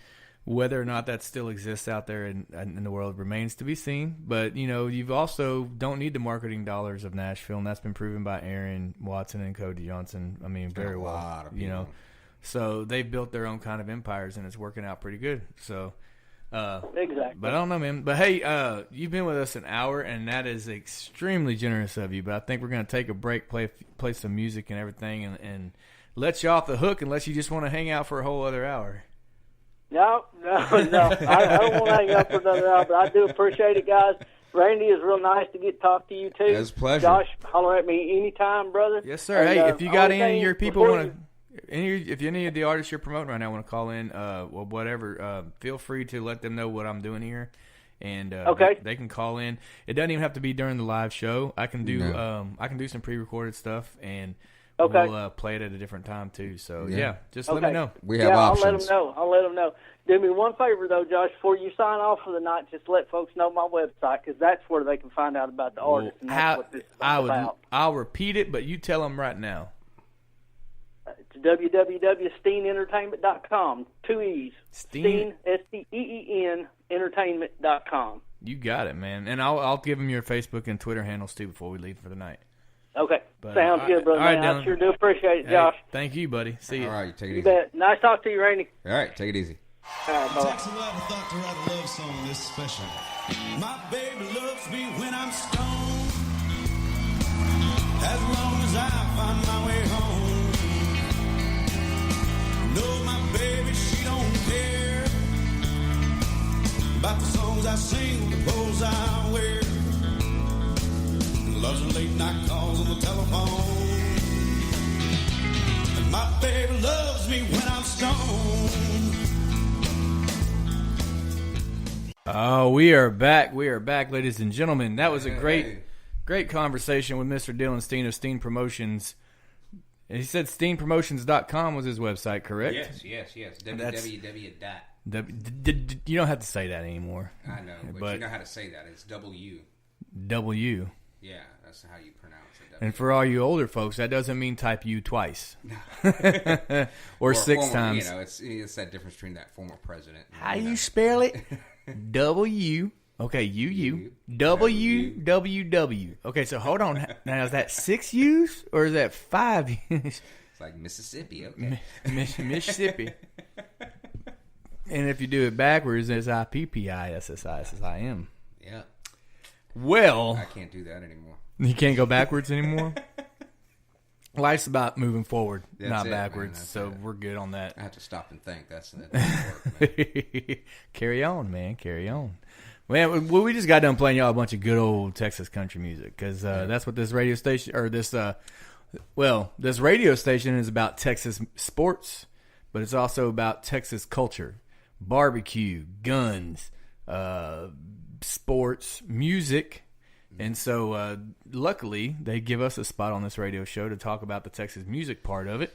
whether or not that still exists out there in the world remains to be seen. But, you've also don't need the marketing dollars of Nashville, and that's been proven by Aaron Watson and Cody Johnson. I mean, very well, So they've built their own kind of empires, and it's working out pretty good. So, exactly. But I don't know, man. But, hey, you've been with us an hour, and that is extremely generous of you. But I think we're going to take a break, play some music and everything, and let you off the hook unless you just want to hang out for a whole other hour. No. I don't want to hang up for another hour, but I do appreciate it, guys. Randy, it's real nice to get to talk to you, too. It's a pleasure. Josh, holler at me anytime, brother. Yes, sir. And, hey, if you got any of your people want to, if any of the artists you're promoting right now want to call in, whatever, feel free to let them know what I'm doing here. And they can call in. It doesn't even have to be during the live show. I can do some pre-recorded stuff, and we'll play it at a different time too. So just let me know. We have options. I'll let them know. Do me one favor though, Josh. Before you sign off for the night, just let folks know my website, because that's where they can find out about the artist. And that's what this is about. I'll repeat it, but you tell them right now. It's www.steenentertainment.com. 2 E's. Steen, Steen, entertainment.com. You got it, man. And I'll give them your Facebook and Twitter handles too before we leave for the night. Okay. Sounds good, brother. Right, I sure do appreciate it, Josh. Thank you, buddy. See you. All right, take it easy. You bet. Nice talk to you, Randy. All right, take it easy. All right, bye. It takes a lot of thought to write a love song this special. My baby loves me when I'm stoned, as long as I find my way home. No, my baby, she don't care about the songs I sing, the clothes I wear. Loves the late night calls on the telephone. And my baby loves me when I'm stoned. Oh, we are back. We are back, ladies and gentlemen. That was a great conversation with Mr. Dillon Steen of Steen Promotions. And he said steenpromotions.com was his website, correct? Yes. www. You don't have to say that anymore. I know, but you know how to say that. It's W. W. Yeah, that's how you pronounce it. And for all you older folks, that doesn't mean type U twice. or six times. It's that difference between that former president. How you spell it? W. Okay, U. W. W. Okay, so hold on. Now, is that 6 U's or is that 5 U's? It's like Mississippi, okay. Mississippi. And if you do it backwards, it's IPPISSISSIM. Yeah. Well, I can't do that anymore. You can't go backwards anymore? Life's about moving forward, not backwards, so we're good on that. I have to stop and think. That doesn't work, man. Carry on, man. Carry on. Well, we just got done playing y'all a bunch of good old Texas country music, because that's what this radio station, or this radio station is about. Texas sports, but it's also about Texas culture, barbecue, guns, sports, music. And so, luckily, they give us a spot on this radio show to talk about the Texas music part of it.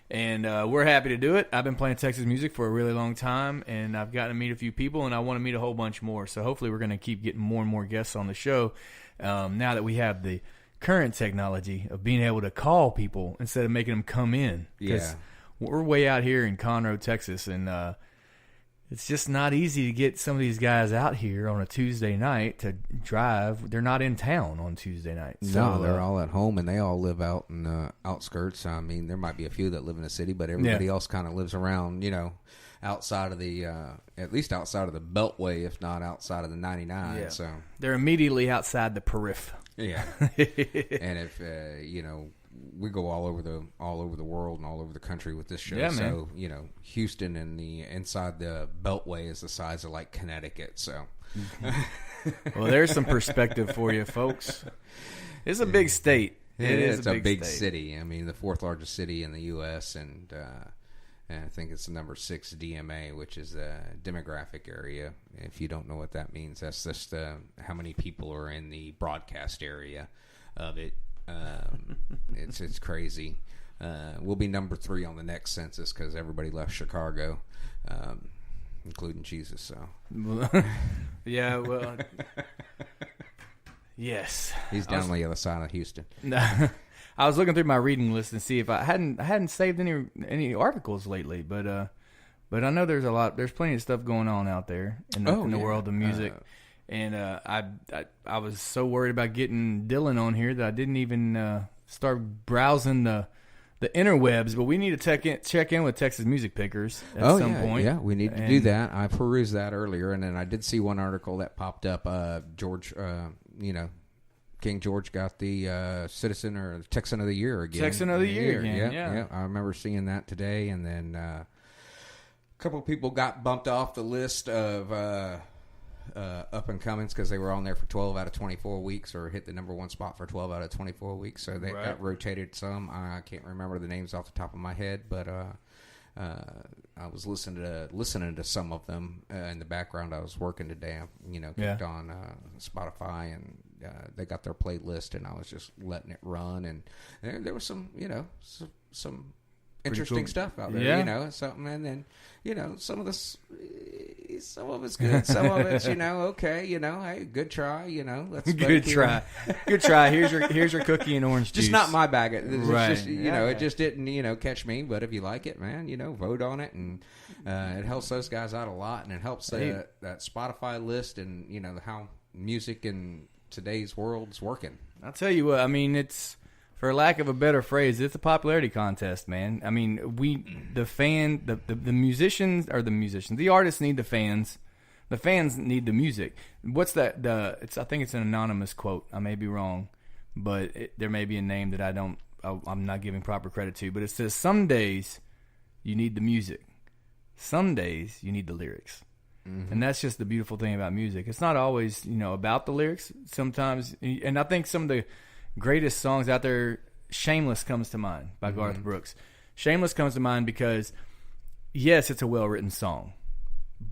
And we're happy to do it. I've been playing Texas music for a really long time, and I've gotten to meet a few people, and I want to meet a whole bunch more. So hopefully we're going to keep getting more and more guests on the show now that we have the current technology of being able to call people instead of making them come in. Yeah. We're way out here in Conroe, Texas, and it's just not easy to get some of these guys out here on a Tuesday night to drive. They're not in town on Tuesday night. No, they're all at home, and they all live out in the outskirts. I mean, there might be a few that live in the city, but everybody else kind of lives around, outside of the, at least outside of the Beltway, if not outside of the 99. Yeah. So they're immediately outside the periph. Yeah. And if, we go all over the world and all over the country with this show. Yeah, so, Houston and the inside the Beltway is the size of like Connecticut. So, well, there's some perspective for you, folks. It's a big state. It's a big city. I mean, the fourth largest city in the U.S. and I think it's the number 6 DMA, which is a demographic area. If you don't know what that means, that's just how many people are in the broadcast area of it. It's crazy. We'll be number 3 on the next census because everybody left Chicago, including Jesus. So, yeah, well, yes, he's down on the other side of Houston. I was looking through my reading list and see if I hadn't saved any articles lately, but I know there's plenty of stuff going on out there in the world of music. And I was so worried about getting Dillon on here that I didn't even start browsing the interwebs. But we need to check in with Texas Music Pickers at some point. Yeah, we need to do that. I perused that earlier, and then I did see one article that popped up. George, King George got the Citizen or Texan of the Year again. Texan of the Year again, yeah. I remember seeing that today, and then a couple of people got bumped off the list of up and comings because they were on there for 12 out of 24 weeks or hit the number 1 spot for 12 out of 24 weeks. So they got rotated some. I can't remember the names off the top of my head, but I was listening to some of them in the background. I was working today. I clicked on Spotify and they got their playlist, and I was just letting it run. And there was some some interesting stuff out there, something. And then, some of it's good. Some of it's, okay, hey, good try, let's good try. Good try. Here's your cookie and orange juice. Just not my bag. It's right. just, it just didn't, catch me. But if you like it, man, vote on it. And it helps those guys out a lot. And it helps that Spotify list and, how music in today's world's working. I'll tell you what, I mean, it's, for lack of a better phrase, it's a popularity contest, man. I mean, the musicians, the artists need the fans. The fans need the music. What's that? I think it's an anonymous quote. I may be wrong, but there may be a name that I'm not giving proper credit to. But it says, some days you need the music. Some days you need the lyrics. Mm-hmm. And that's just the beautiful thing about music. It's not always, about the lyrics. Sometimes, and I think some of the greatest songs out there, Shameless comes to mind by Garth Brooks. Shameless comes to mind because, yes, it's a well-written song.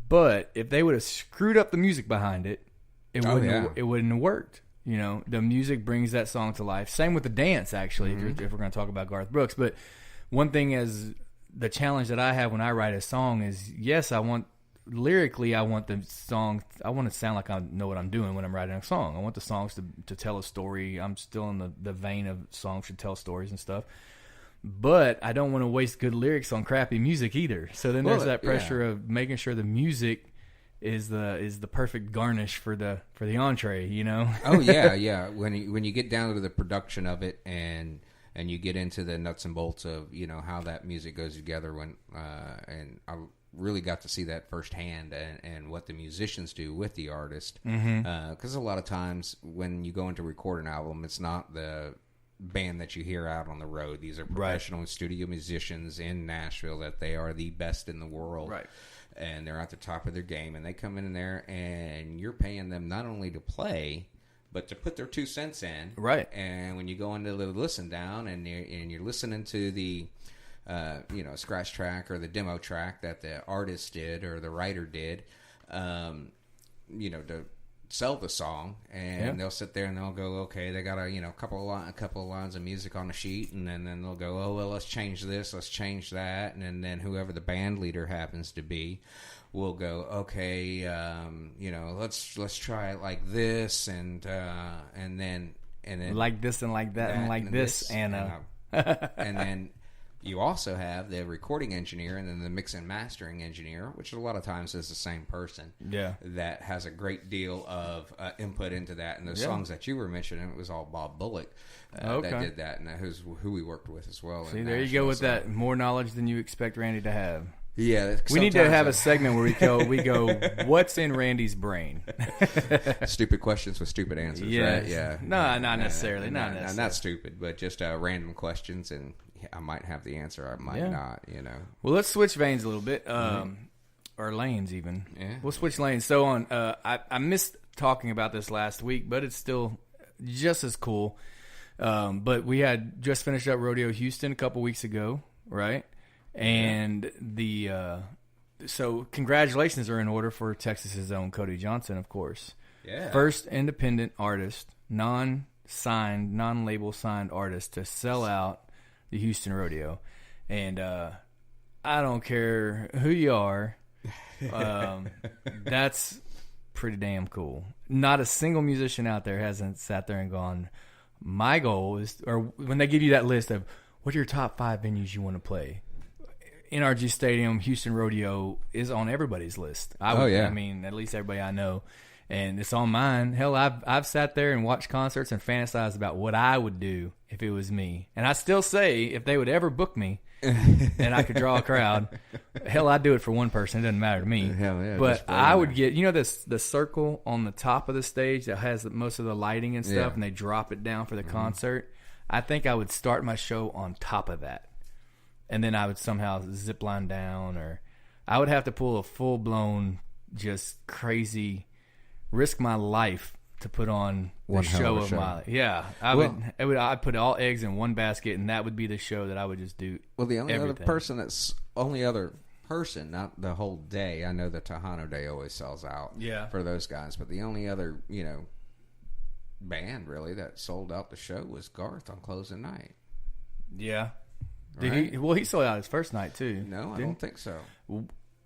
But if they would have screwed up the music behind it, it wouldn't have worked. The music brings that song to life. Same with the dance, actually, if we're going to talk about Garth Brooks. But one thing is the challenge that I have when I write a song is, yes, I want the song, I want to sound like I know what I'm doing when I'm writing a song. I want the songs to tell a story. I'm still in the vein of songs should tell stories and stuff. But I don't want to waste good lyrics on crappy music either. So then there's that pressure of making sure the music is the perfect garnish for the entree, Oh yeah. When you get down to the production of it and you get into the nuts and bolts of how that music goes together, and I really got to see that firsthand and what the musicians do with the artist. Because a lot of times when you go into record an album, it's not the band that you hear out on the road. These are professional studio musicians in Nashville that they are the best in the world. Right. And they're at the top of their game, and they come in there and you're paying them not only to play, but to put their 2 cents in. Right. And when you go into the listen down and you're listening to the scratch track or the demo track that the artist did or the writer did, to sell the song, and they'll sit there and they'll go, okay, they got a couple of lines of music on the sheet, and then they'll go, oh well, let's change this, let's change that, and then whoever the band leader happens to be will go, okay, let's try it like this, and then like this and like that and like this, and then you also have the recording engineer and then the mix and mastering engineer, which a lot of times is the same person. Yeah. That has a great deal of input into that. And the songs that you were mentioning, it was all Bob Bullock that did that, and who's who we worked with as well. See, there you go with that. More knowledge than you expect Randy to have. Yeah, we need to have a segment where we go, what's in Randy's brain? Stupid questions with stupid answers, right? Yeah. No, not necessarily. Not stupid, but just random questions, and I might have the answer, I might not, Well, let's switch veins a little bit, or lanes even. Yeah. We'll switch lanes. So I missed talking about this last week, but it's still just as cool. But we had just finished up Rodeo Houston a couple weeks ago, right? And so congratulations are in order for Texas's own Cody Johnson, of course. Yeah. First independent artist, non-signed, non-label signed artist to sell out the Houston Rodeo. And I don't care who you are, that's pretty damn cool. Not a single musician out there hasn't sat there and gone, my goal is, or when they give you that list of what are your top 5 venues you want to play, NRG Stadium, Houston Rodeo is on everybody's list. I mean, at least everybody I know. And it's on mine. Hell, I've sat there and watched concerts and fantasized about what I would do if it was me. And I still say, if they would ever book me and I could draw a crowd, hell, I'd do it for one person. It doesn't matter to me. Hell yeah, but I would get, the circle on the top of the stage that has most of the lighting and stuff, and they drop it down for the concert. I think I would start my show on top of that. And then I would somehow zip line down, or I would have to pull a full-blown, just crazy, risk my life to put on the show of my life. Yeah, I'd put all eggs in one basket, and that would be the show that I would just do. Well, the only other person, not the whole day. I know the Tejano Day always sells out for those guys, but the only other, band really that sold out the show was Garth on closing night. Yeah. Right? He sold out his first night too. No, I don't think so.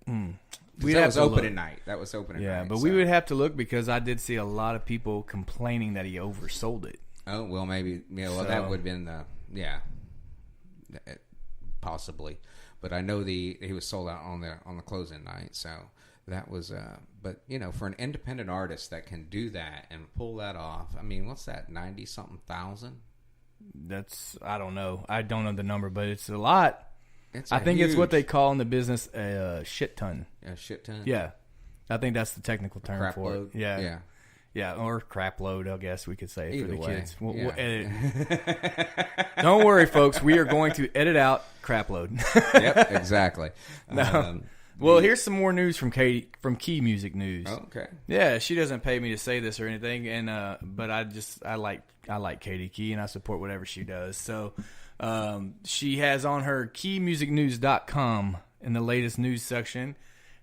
That was opening night. That was opening night. Yeah, but we would have to look because I did see a lot of people complaining that he oversold it. Oh, well, maybe. Yeah, well, that would have been possibly. But I know he was sold out on the closing night, so that was. But for an independent artist that can do that and pull that off, I mean, what's that? 90-something thousand. I don't know. I don't know the number, but it's a lot. I think it's what they call in the business a shit ton. A shit ton? Yeah. I think that's the technical term crap for load? it. Yeah. Yeah, or crap load, I guess we could say. Either for the way. Kids. We'll edit. Don't worry, folks. We are going to edit out crap load. Yep, exactly. Well, here's some more news from Katie from Key Music News. Oh, okay. Yeah, she doesn't pay me to say this or anything, and but I like Katie Key, and I support whatever she does. So she has on her keymusicnews.com in the latest news section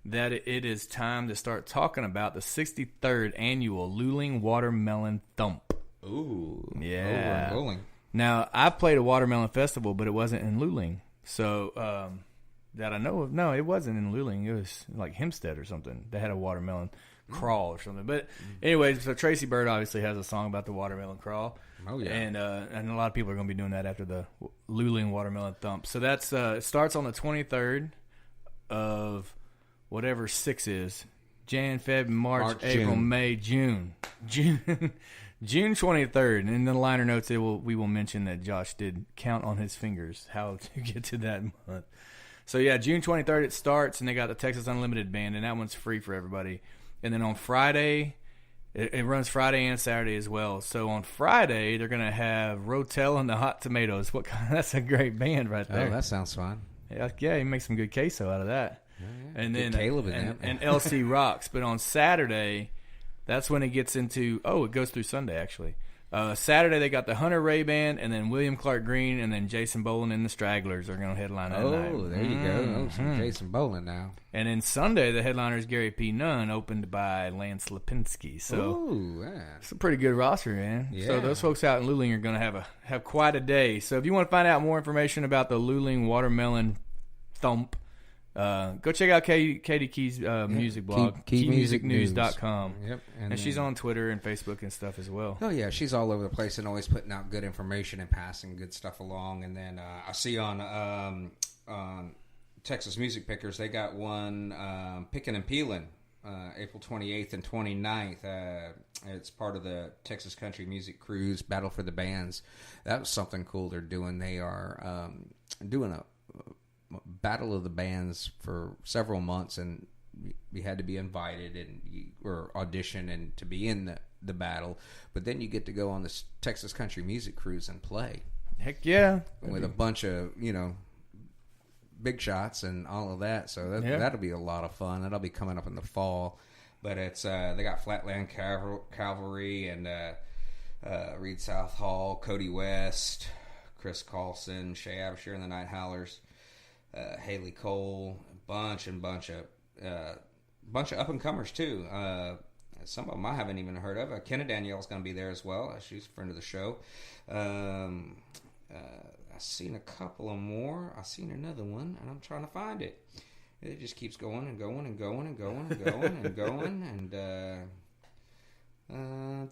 that it is time to start talking about the 63rd annual Luling Watermelon Thump. Ooh. Yeah. Oh, Luling. Now, I played a watermelon festival, but it wasn't in Luling. So that I know of. No, it wasn't in Luling. It was like Hempstead or something. They had a watermelon crawl or something. But anyway, so Tracy Bird obviously has a song about the watermelon crawl. Oh, yeah. And a lot of people are going to be doing that after the Luling Watermelon Thump. So that's it starts on the 23rd of whatever 6 is. Jan, Feb, March, April, June. May, June. June 23rd. And in the liner notes, we will mention that Josh did count on his fingers how to get to that month. So, yeah, June 23rd it starts, and they got the Texas Unlimited Band, and that one's free for everybody. And then on Friday, it runs Friday and Saturday as well. So on Friday, they're going to have Rotel and the Hot Tomatoes. That's a great band right there. Oh, that sounds fun. Yeah, you make some good queso out of that. Yeah. And then Caleb and LC Rocks. But on Saturday, that's when it gets into, it goes through Sunday, actually. Saturday, they got the Hunter Ray Band, and then William Clark Green, and then Jason Boland and the Stragglers are going to headline that night. Oh, there you go. Oh, some Jason Boland now. And then Sunday, the headliner is Gary P. Nunn, opened by Lance Lipinski. So it's a pretty good roster, man. Yeah. So those folks out in Luling are going to have quite a day. So if you want to find out more information about the Luling Watermelon Thump, Go check out Katie Key's music blog, keymusicnews.com. Yep. And she's on Twitter and Facebook and stuff as well. Oh, yeah. She's all over the place and always putting out good information and passing good stuff along. And then I see on Texas Music Pickers, they got one Picking and Peeling, April 28th and 29th. It's part of the Texas Country Music Cruise, Battle for the Bands. That was something cool they're doing. They are doing a Battle of the Bands for several months, and you had to be invited and or audition and to be in the battle. But then you get to go on this Texas Country Music Cruise and play. Heck yeah. With a bunch of, big shots and all of that. So that'll be a lot of fun. That'll be coming up in the fall. But it's they got Flatland Cavalry and Reed South Hall, Cody West, Chris Carlson, Shay Abshire and the Night Howlers, Haley Cole, bunch of up and comers too. Some of them I haven't even heard of. Kenna Danielle's going to be there as well. She's a friend of the show. I've seen a couple of more. I've seen another one, and I'm trying to find it. It just keeps going and going and going and going and going and going. And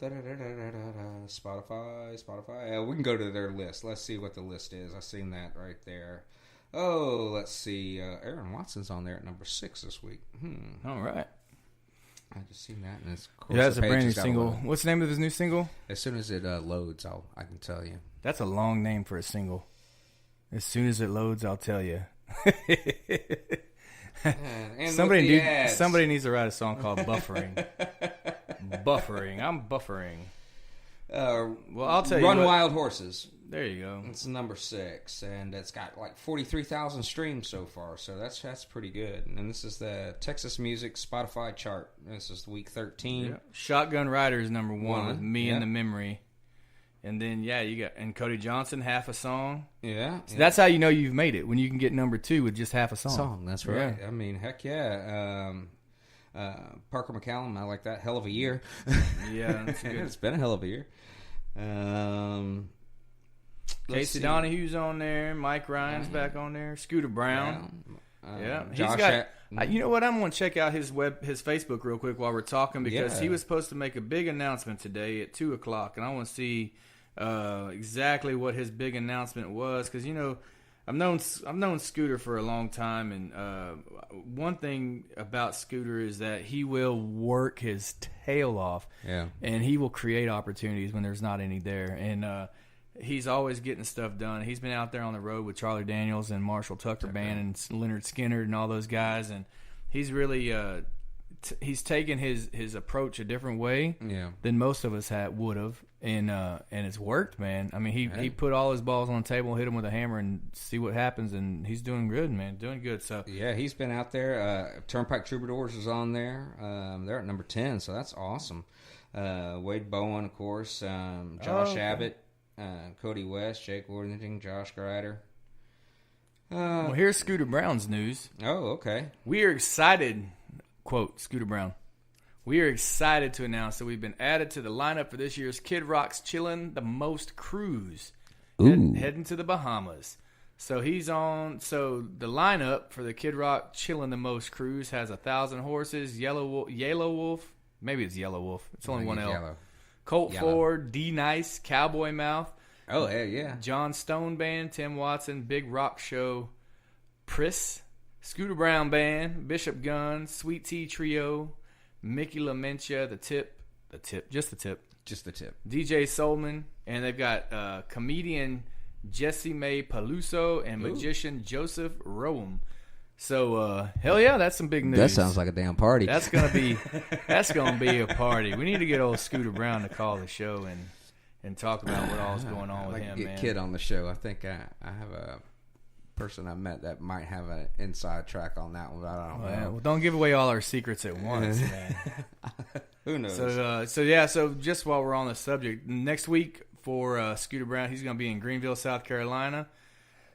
Spotify. We can go to their list. Let's see what the list is. I've seen that right there. Oh, let's see. Aaron Watson's on there at number 6 this week. All right. I just seen that, and it's cool. Yeah, that's a brand new single. What's the name of his new single? As soon as it loads, I can tell you. That's a long name for a single. As soon as it loads, I'll tell you. Somebody needs to write a song called Buffering. Buffering. I'm buffering. Well, I'll tell you. Run Wild Horses. There you go. It's number 6, and it's got like 43,000 streams so far, so that's pretty good. And this is the Texas Music Spotify chart. This is week 13. Yeah. Shotgun Rider is number 1 with Me and the Memory. And then, you got Cody Johnson, Half a Song. Yeah. So that's how you know you've made it, when you can get number 2 with just half a song. That's right. Yeah. I mean, heck yeah. Parker McCallum, I like that. Hell of a year. Yeah, that's good. It's been a hell of a year. Casey Donahue's on there. Mike Ryan's back on there. Scooter Brown. He's Josh got. You know what? I'm going to check out his Facebook real quick while we're talking, because he was supposed to make a big announcement today at 2:00, and I want to see exactly what his big announcement was, because I've known Scooter for a long time, and one thing about Scooter is that he will work his tail off, and he will create opportunities when there's not any there, and he's always getting stuff done. He's been out there on the road with Charlie Daniels and Marshall Tucker Band and Leonard Skinner and all those guys, and he's really he's taken his approach a different way than most of us would have, and it's worked, man. I mean, he put all his balls on the table, hit them with a hammer, and see what happens, and he's doing good, man, doing good. So he's been out there. Turnpike Troubadours is on there. They're at number 10, so that's awesome. Wade Bowen, of course, Josh Abbott. Cody West, Jake Worthington, Josh Grider. Well, here's Scooter Brown's news. Oh, okay. We are excited, quote, Scooter Brown. We are excited to announce that we've been added to the lineup for this year's Kid Rock's Chillin' the Most Cruise. Heading to the Bahamas. So he's on. So the lineup for the Kid Rock Chillin' the Most Cruise has 1,000 horses, Yellow Wolf. Maybe it's Yellow Wolf. It's only one L. Yellow. Colt Ford, D Nice, Cowboy Mouth. Oh, yeah. John Stone Band, Tim Watson, Big Rock Show, Priss, Scooter Brown Band, Bishop Gunn, Sweet Tea Trio, Mickey LaMentia, just the tip. DJ Soulman, and they've got comedian Jessie Mae Peluso and magician Joseph Rowem. So, hell yeah, that's some big news. That sounds like a damn party. That's gonna be a party. We need to get old Scooter Brown to call the show and talk about what all's going on with him, get man. Kid on the show. I think I have a person I met that might have an inside track on that one, but I don't know. Well, don't give away all our secrets at once, man. Who knows? So just while we're on the subject, next week for Scooter Brown, he's going to be in Greenville, South Carolina,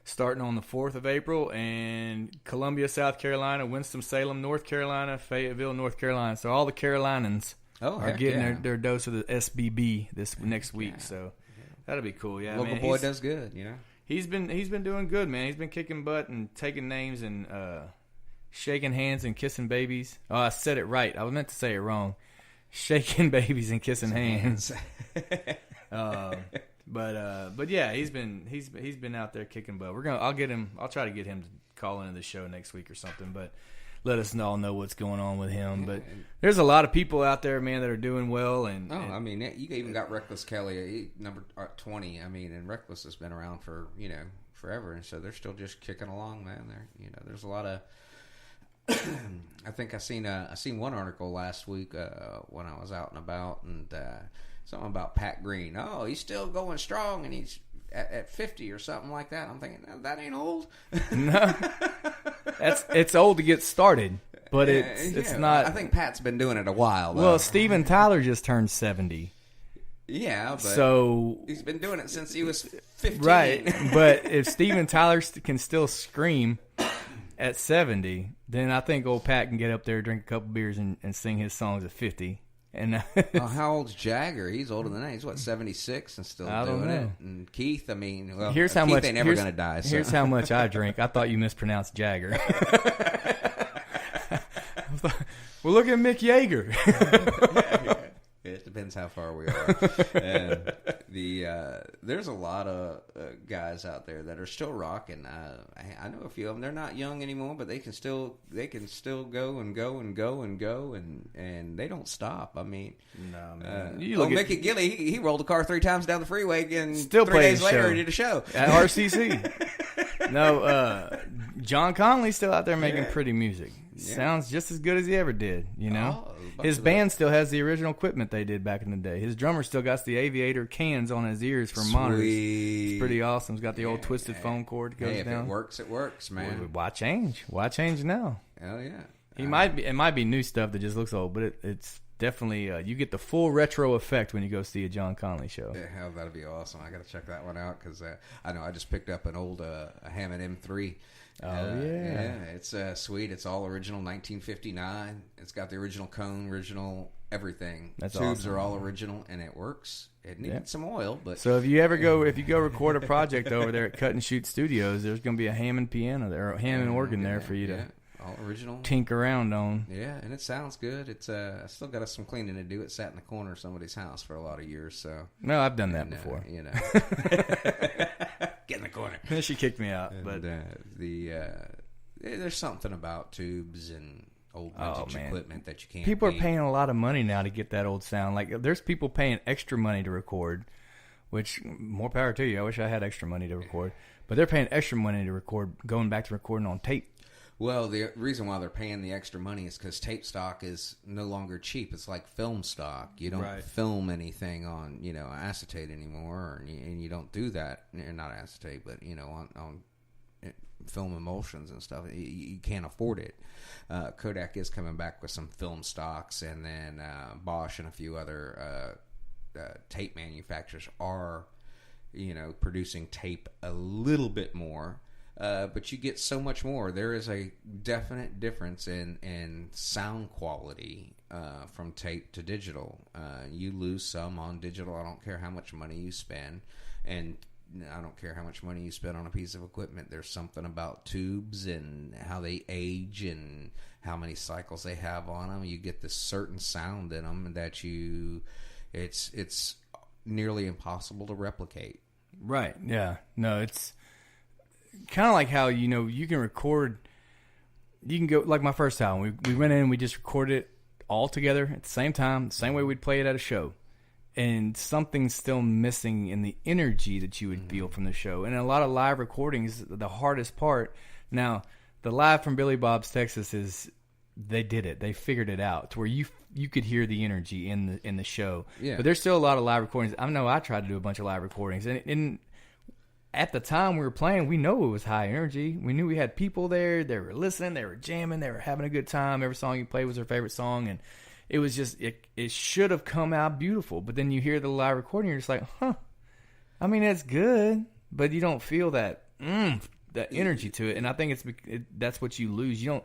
starting on the 4th of April, and Columbia, South Carolina, Winston-Salem, North Carolina, Fayetteville, North Carolina. So all the Carolinians are getting their dose of the SBB this next week. So that'll be cool. Yeah, local boy does good, He's been doing good, man. He's been kicking butt and taking names and shaking hands and kissing babies. Oh, I said it right. I meant to say it wrong. Shaking babies and kissing hands. But yeah, he's been out there kicking butt. I'll try to get him to call into the show next week or something, but let us all know what's going on with him. But there's a lot of people out there, man, that are doing well. I mean, you even got Reckless Kelly, number 20. I mean, and Reckless has been around for, forever, and so they're still just kicking along, man. There's a lot of. I think I seen one article last week when I was out and about, and something about Pat Green. Oh, he's still going strong, and he's at 50 or something like that. I'm thinking, no, that ain't old. No, it's old to get started, but it's not. I think Pat's been doing it a while, though. Well, Steven Tyler just turned 70. Yeah, but so he's been doing it since he was 15. Right, but if Steven Tyler can still scream at 70, then I think old Pat can get up there, drink a couple beers, and sing his songs at 50. And how old's Jagger? He's older than that. He's 76 and still doing it. And Keith, I mean, well, Keith ain't never gonna die. So. Here's how much I drink. I thought you mispronounced Jagger. Well, look at Mick Jagger. It depends how far we are. And there's a lot of guys out there that are still rocking. I know a few of them. They're not young anymore, but they can still go and go and go and go, and they don't stop. I mean, no, man. Mickey Gilley, he rolled the car 3 times down the freeway, and still 3 days later he did a show at RCC. No, John Conley's still out there making pretty music. Yeah. Sounds just as good as he ever did, His band still has the original equipment they did back in the day. His drummer still got the aviator cans on his ears for monitors. It's pretty awesome. He's got the old twisted phone cord that goes down. If it works, man. Why change? Why change now? Hell yeah. It might be new stuff that just looks old, but it's definitely you get the full retro effect when you go see a John Conley show. Yeah, hell, that'd be awesome. I got to check that one out because I know I just picked up an old Hammond M3. Yeah, it's sweet. It's all original 1959. It's got the original cone, original everything. That's Tubes awesome. are all original, and it works. It needs some oil, but so if you go record a project over there at Cut and Shoot Studios, there's going to be a Hammond piano there, or a Hammond organ there for you to all original tinker around on. Yeah, and it sounds good. It's I still got some cleaning to do. It sat in the corner of somebody's house for a lot of years. So no, I've done that before. Get in the corner. Then she kicked me out. And, but there's something about tubes and old vintage equipment that you can't. People are paying a lot of money now to get that old sound. Like there's people paying extra money to record, which more power to you. I wish I had extra money to record, but they're paying extra money to record, going back to recording on tape. Well, the reason why they're paying the extra money is because tape stock is no longer cheap. It's like film stock. You don't film anything on, acetate anymore, and you don't do that. Not acetate, but, on film emulsions and stuff. You can't afford it. Kodak is coming back with some film stocks, and then Bosch and a few other tape manufacturers are, producing tape a little bit more. But you get so much more. There is a definite difference in sound quality from tape to digital. You lose some on digital. I don't care how much money you spend, and I don't care how much money you spend on a piece of equipment. There's something about tubes and how they age and how many cycles they have on them. You get this certain sound in them that it's nearly impossible to replicate. Right. Yeah. No, it's kind of like how, you can record, you can go, like my first album, we went in and we just recorded it all together at the same time, the same way we'd play it at a show. And something's still missing in the energy that you would feel from the show. And a lot of live recordings, the hardest part. Now, the live from Billy Bob's Texas is, they did it. They figured it out to where you could hear the energy in the show. Yeah. But there's still a lot of live recordings. I know I tried to do a bunch of live recordings, and at the time we were playing, we know it was high energy. We knew we had people there. They were listening. They were jamming. They were having a good time. Every song you played was their favorite song, and it was just it should have come out beautiful. But then you hear the live recording, you're just like, huh. I mean, it's good, but you don't feel that energy to it. And I think that's what you lose. You don't.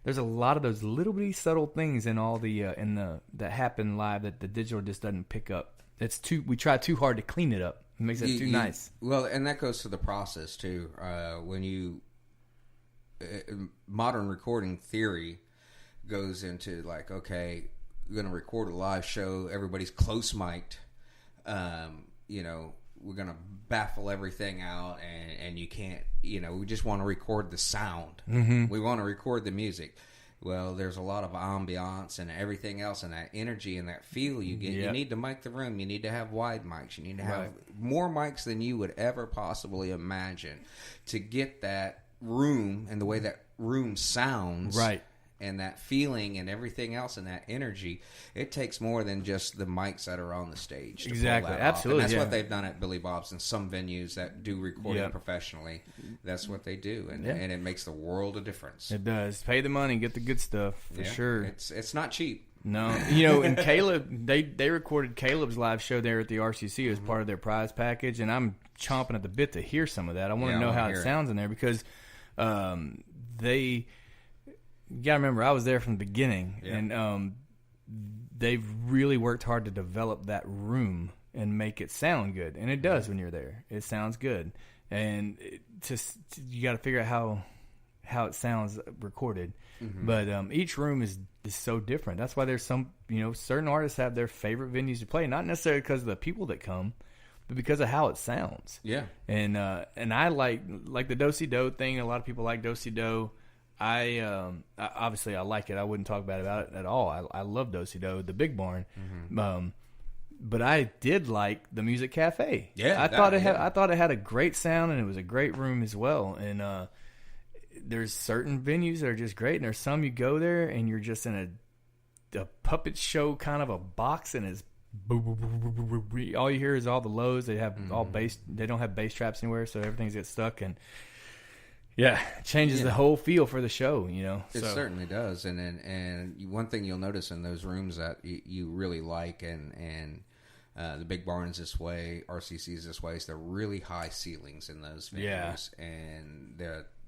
There's a lot of those little bitty subtle things in all the that happen live that the digital just doesn't pick up. We try too hard to clean it up. It makes it too nice. Well, and that goes to the process too. When you modern recording theory goes into like, okay, we're going to record a live show. Everybody's close mic'd. We're going to baffle everything out, and you can't, we just want to record the sound. Mm-hmm. We want to record the music. Well, there's a lot of ambiance and everything else, and that energy and that feel you get. Yep. You need to mic the room. You need to have wide mics. You need to have more mics than you would ever possibly imagine to get that room and the way that room sounds. Right. And that feeling and everything else and that energy, it takes more than just the mics that are on the stage. Exactly, absolutely. And that's what they've done at Billy Bob's and some venues that do recording professionally. That's what they do, and it makes the world a difference. It does. Pay the money, get the good stuff for sure. It's not cheap. No, and Caleb, they recorded Caleb's live show there at the RCC as part of their prize package, and I'm chomping at the bit to hear some of that. I want to know how it sounds in there because they. You gotta remember, I was there from the beginning, and they've really worked hard to develop that room and make it sound good, and it does when you're there. It sounds good, and you got to figure out how it sounds recorded. Mm-hmm. But each room is so different. That's why there's some certain artists have their favorite venues to play, not necessarily because of the people that come, but because of how it sounds. Yeah, and I like the Do-Si-Do thing. A lot of people like Do-Si-Do. I obviously I like it. I wouldn't talk bad about it at all. I love Do-Si-Do, the Big Barn. Mm-hmm. But I did like the Music Cafe. Yeah, I thought it had a great sound, and it was a great room as well. And there's certain venues that are just great, and there's some you go there and you're just in a puppet show kind of a box, and it's all you hear is all the lows. They have all bass. They don't have bass traps anywhere, so everything gets stuck and. Yeah, it changes the whole feel for the show, It certainly does, and one thing you'll notice in those rooms that you really like, and the Big Barn's this way, RCC's this way, is they're really high ceilings in those venues, and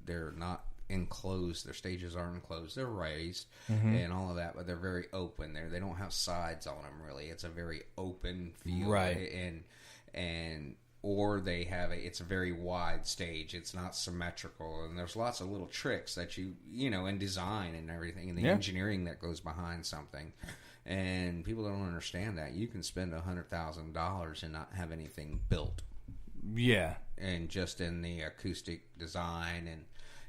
they're not enclosed. Their stages aren't enclosed; they're raised and all of that, but they're very open. They don't have sides on them really. It's a very open feel, right? And or they have it's a very wide stage. It's not symmetrical, and there's lots of little tricks that in design and everything, and the engineering that goes behind something. And people don't understand that you can spend $100,000 and not have anything built. Yeah, and just in the acoustic design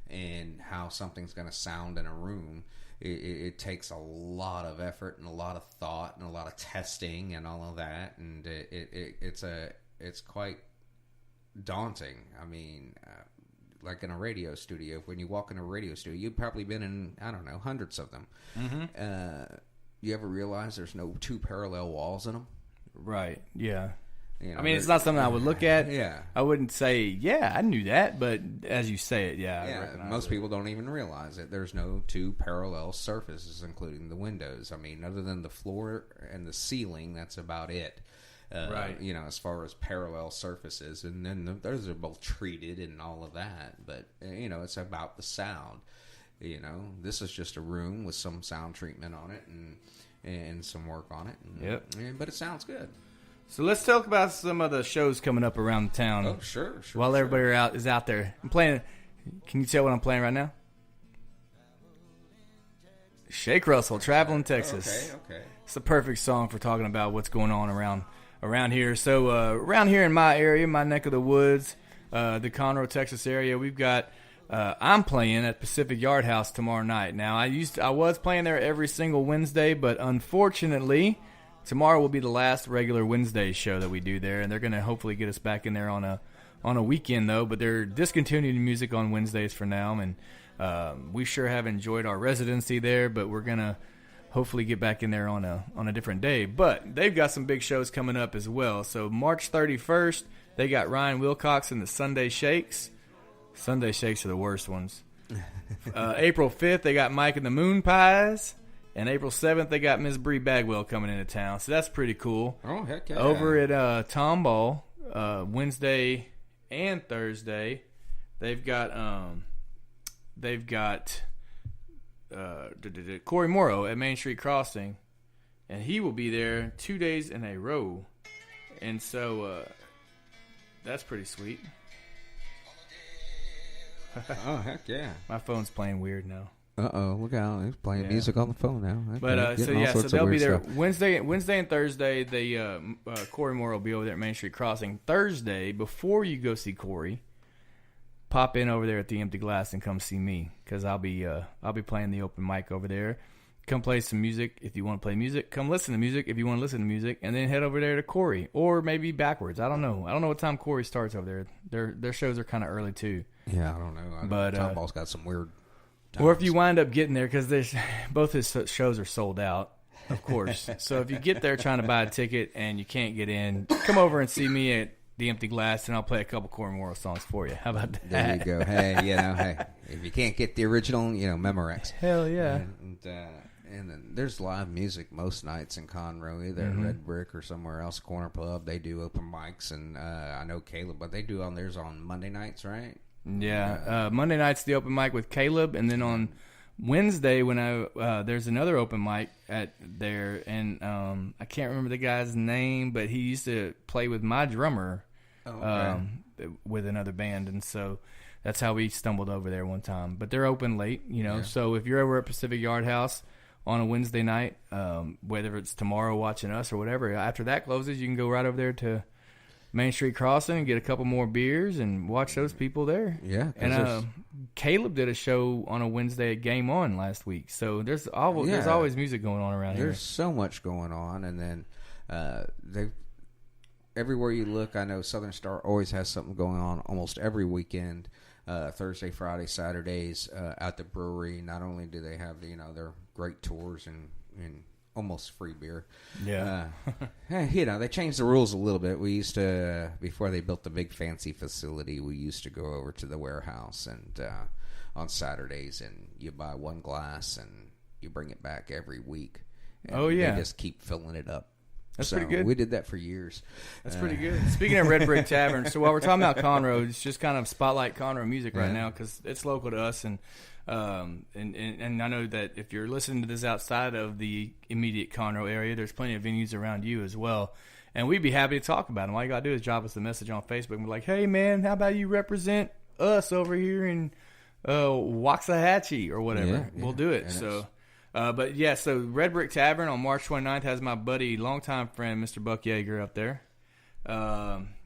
and how something's going to sound in a room. It takes a lot of effort and a lot of thought and a lot of testing and all of that, and it's quite daunting. I mean, like in a radio studio, when you walk in a radio studio, you've probably been in, I don't know, hundreds of them. Mm-hmm. You ever realize there's no two parallel walls in them? Right, yeah. I mean, it's not something I would look at. Yeah. I wouldn't say, I knew that, but as you say it, most people don't even realize it. There's no two parallel surfaces, including the windows. I mean, other than the floor and the ceiling, that's about it. Right. As far as parallel surfaces, and then those are both treated and all of that. But it's about the sound. This is just a room with some sound treatment on it and some work on it. But it sounds good. So let's talk about some of the shows coming up around town. Oh, sure. While everybody is out there, I'm playing. Can you tell what I'm playing right now? Shake Russell, Traveling Texas. Okay. It's the perfect song for talking about what's going on around here. So around here in my area, my neck of the woods, the Conroe, Texas area, we've got. I'm playing at Pacific Yard House tomorrow night. Now I was playing there every single Wednesday, but unfortunately, tomorrow will be the last regular Wednesday show that we do there, and they're going to hopefully get us back in there on a weekend though. But they're discontinuing music on Wednesdays for now, and we sure have enjoyed our residency there. But we're gonna hopefully get back in there on a different day. But they've got some big shows coming up as well. So March 31st, they got Ryan Wilcox and the Sunday Shakes. Sunday Shakes are the worst ones. April 5th, they got Mike and the Moon Pies. And April 7th, they got Ms. Bree Bagwell coming into town. So that's pretty cool. Oh, heck yeah. Over at Tomball, Wednesday and Thursday, they've got Corey Morrow at Main Street Crossing. And he will be there 2 days in a row. And so that's pretty sweet. Oh, heck yeah. My phone's playing weird now. Uh-oh, look out. He's playing music on the phone now. Okay, But so they'll be there Wednesday and Thursday. Corey Moore will be over there at Main Street Crossing. Thursday, before you go see Corey, pop in over there at the Empty Glass and come see me, because I'll be playing the open mic over there. Come play some music if you want to play music. Come listen to music if you want to listen to music, and then head over there to Corey, or maybe backwards. I don't know. I don't know what time Corey starts over there. Their shows are kind of early too. Yeah, I don't know. But Tom Ball's got some weird times. Or if you wind up getting there, because both his shows are sold out, of course. So if you get there trying to buy a ticket and you can't get in, come over and see me at the Empty Glass, and I'll play a couple Corey Moore songs for you. How about that? There you go. Hey, hey, if you can't get the original, Memorex. Hell yeah. And then there's live music most nights in Conroe, either at Red Brick or somewhere else, Corner Pub. They do open mics, and I know Caleb, but they do on theirs on Monday nights, right? Yeah, Monday night's the open mic with Caleb, and then on Wednesday when there's another open mic at there, and I can't remember the guy's name, but he used to play with my drummer with another band, and so that's how we stumbled over there one time. But they're open late, so if you're ever at Pacific Yard House on a Wednesday night, whether it's tomorrow watching us or whatever, after that closes, you can go right over there to Main Street Crossing and get a couple more beers and watch those people there. Yeah. And Caleb did a show on a Wednesday at Game On last week. So there's always music going on around here. There's so much going on. And then everywhere you look, I know Southern Star always has something going on almost every weekend. Thursday, Friday, Saturdays at the brewery. Not only do they have their great tours and almost free beer. Yeah. They changed the rules a little bit. We used to, before they built the big fancy facility, we used to go over to the warehouse and on Saturdays, and you buy one glass and you bring it back every week. And they just keep filling it up. That's pretty good. We did that for years. That's pretty good. Speaking of Red Brick Tavern, so while we're talking about Conroe, it's just kind of spotlight Conroe music right now, because it's local to us, and I know that if you're listening to this outside of the immediate Conroe area, there's plenty of venues around you as well, and we'd be happy to talk about them. All you gotta do is drop us a message on Facebook and be like, "Hey man, how about you represent us over here in Waxahachie or whatever?" We'll do it. So Red Brick Tavern on March 29th has my buddy, longtime friend, Mr. Buck Yeager up there. We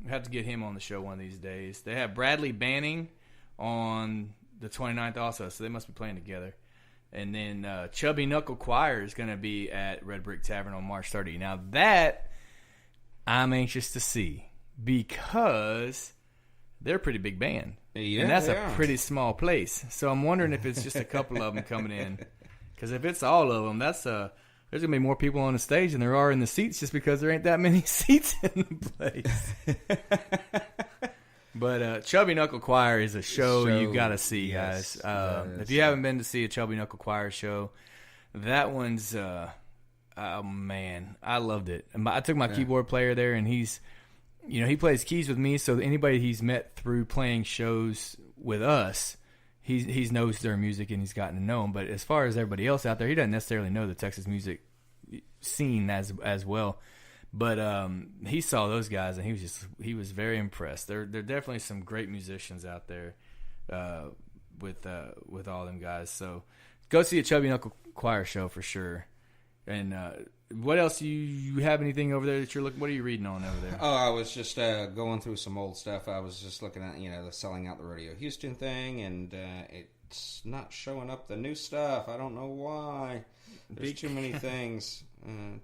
have to get him on the show one of these days. They have Bradley Banning on the 29th also, so they must be playing together. And then Chubby Knuckle Choir is going to be at Red Brick Tavern on March 30th. Now that I'm anxious to see, because they're a pretty big band. Yeah, and that's a pretty small place. So I'm wondering if it's just a couple of them coming in. Because if it's all of them, there's going to be more people on the stage than there are in the seats, just because there ain't that many seats in the place. But Chubby Knuckle Choir is a show you got to see, guys. If you haven't been to see a Chubby Knuckle Choir show, that one's, oh man, I loved it. And I took my keyboard player there, and he's, he plays keys with me, so anybody he's met through playing shows with us, he knows their music and he's gotten to know them. But as far as everybody else out there, he doesn't necessarily know the Texas music scene as well. But he saw those guys and he was very impressed. There definitely some great musicians out there with all them guys. So go see a Chubby Knuckle Choir show for sure. And what else? You have anything over there that you're looking? What are you reading on over there? Oh, I was just going through some old stuff. I was just looking at the selling out the Rodeo Houston thing, and it's not showing up the new stuff. I don't know why. There's too many things,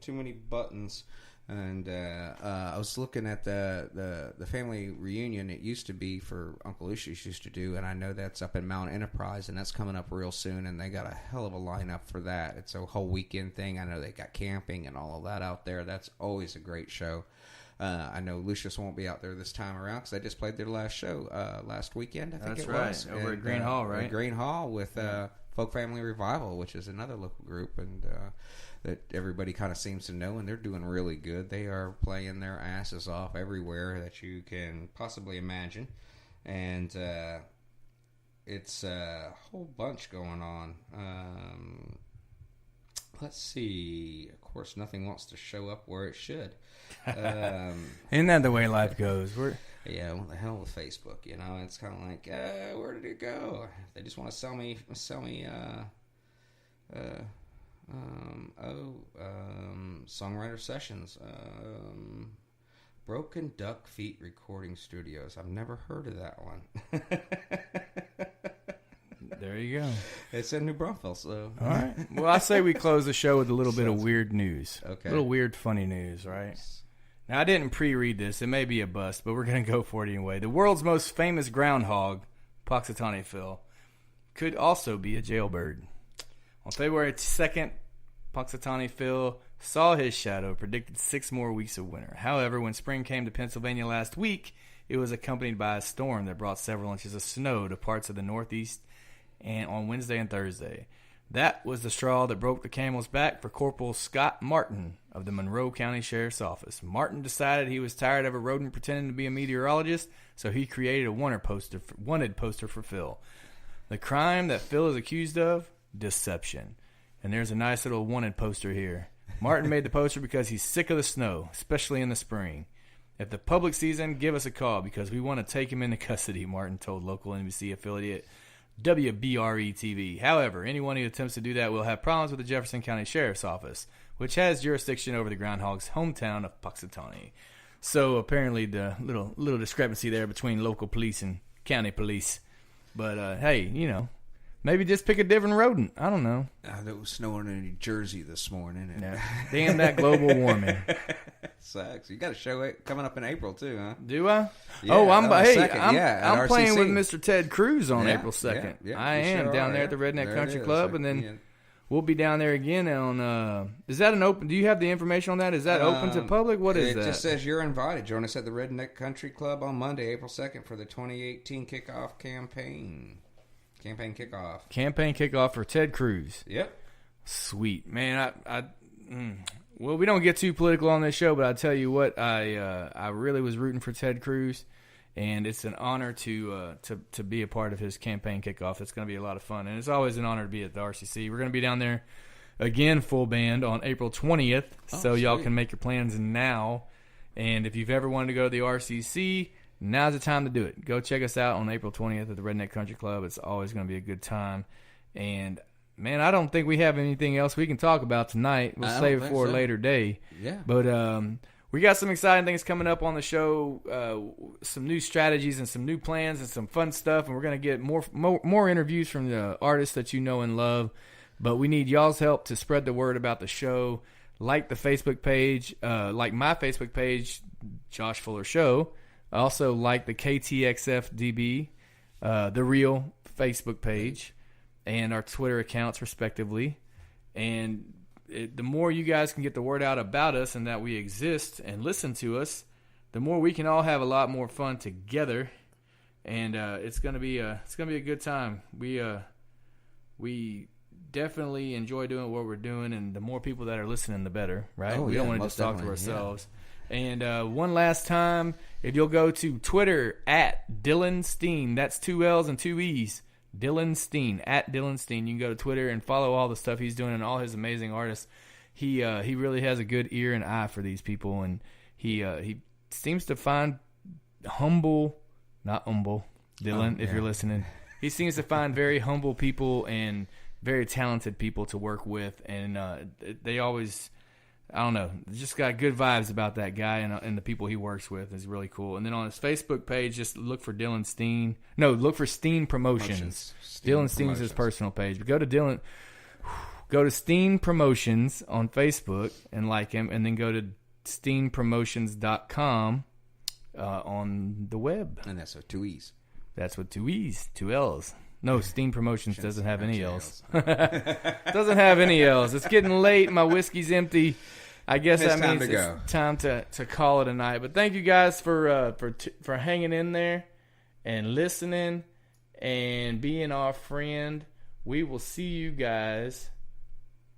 too many buttons. And I was looking at the family reunion it used to be for Uncle Lucius used to do, and I know that's up in Mount Enterprise, and that's coming up real soon, and they got a hell of a lineup for that. It's a whole weekend thing. I know they got camping and all of that out there. That's always a great show. I know Lucius won't be out there this time around because they just played their last show last weekend. I think that's it right. was. Over at Green Hall, right? At Green Hall with Folk Family Revival, which is another local group, and that everybody kind of seems to know, and they're doing really good. They are playing their asses off everywhere that you can possibly imagine, and it's a whole bunch going on. let's see. Of course, nothing wants to show up where it should. Isn't that the way life goes? Yeah, what the hell with Facebook? You know, it's kind of like, where did it go? They just want to sell me, songwriter sessions, Broken Duck Feet Recording Studios. I've never heard of that one. There you go. It's in New Braunfels, so. All right. Well, I say we close the show with a little bit of weird news. Okay. A little weird, funny news, right? Now, I didn't pre-read this. It may be a bust, but we're going to go for it anyway. The world's most famous groundhog, Puxatawny Phil, could also be a jailbird. On February 2nd, Puxatawny Phil saw his shadow, predicted 6 more weeks of winter. However, when spring came to Pennsylvania last week, it was accompanied by a storm that brought several inches of snow to parts of the Northeast and on Wednesday and Thursday. That was the straw that broke the camel's back for Corporal Scott Martin of the Monroe County Sheriff's Office. Martin decided he was tired of a rodent pretending to be a meteorologist, so he created a wanted poster for Phil. The crime that Phil is accused of? Deception. And there's a nice little wanted poster here. Martin made the poster because he's sick of the snow, especially in the spring. If the public sees him, give us a call because we want to take him into custody, Martin told local NBC affiliate WBRE-TV. However, anyone who attempts to do that will have problems with the Jefferson County Sheriff's Office, which has jurisdiction over the groundhog's hometown of Puxatawny. So apparently the little discrepancy there between local police and county police. But hey, you know, maybe just pick a different rodent. I don't know. It was snowing in New Jersey this morning. And yeah. Damn that global warming. Sucks. You got a show coming up in April too, huh? Do I? Yeah, I'm playing with Mr. Ted Cruz on April 2nd. Yeah, I am sure down there at the Redneck Country Club, and then we'll be down there again on. Is that an open? Do you have the information on that? Is that open to public? What is that? It just says you're invited. Join us at the Redneck Country Club on Monday, April 2nd, for the 2018 kickoff campaign. Campaign kickoff for Ted Cruz. Yep. Sweet, man. Well, we don't get too political on this show, but I tell you what, I really was rooting for Ted Cruz, and it's an honor to be a part of his campaign kickoff. It's going to be a lot of fun, and it's always an honor to be at the RCC. We're going to be down there again, full band, on April 20th, so y'all can make your plans now. And if you've ever wanted to go to the RCC, now's the time to do it. Go check us out on April 20th at the Redneck Country Club. It's always going to be a good time, and man, I don't think we have anything else we can talk about tonight. We'll save it for a later day. Yeah. But we got some exciting things coming up on the show, some new strategies and some new plans and some fun stuff. And we're going to get more interviews from the artists that you know and love. But we need y'all's help to spread the word about the show. Like the Facebook page, like my Facebook page, Josh Fuller Show. Also like the KTXFDB, the real Facebook page, and our Twitter accounts, respectively. And the more you guys can get the word out about us and that we exist and listen to us, the more we can all have a lot more fun together. And it's gonna be a good time. We definitely enjoy doing what we're doing, and the more people that are listening, the better, right? We don't want to just talk to ourselves. Yeah. And one last time, if you'll go to Twitter at Dillon Steen, that's 2 L's and 2 E's. Dillon Steen, at Dillon Steen. You can go to Twitter and follow all the stuff he's doing and all his amazing artists. He really has a good ear and eye for these people, and he seems to find Dillon, if you're listening. He seems to find very humble people and very talented people to work with, and they always, I don't know, just got good vibes about that guy and the people he works with. Is really cool. And then on his Facebook page, just look for Dillon Steen. No, look for Steen Promotions. Dillon Steen's his personal page. But go to Steen Promotions on Facebook and like him, and then go to steenpromotions.com on the web. And that's with 2 E's. That's with 2 E's, 2 L's. No, Steen Promotions doesn't have any L's. Doesn't have any L's. It's getting late. My whiskey's empty. I guess that means it's time to call it a night. But thank you guys for hanging in there and listening and being our friend. We will see you guys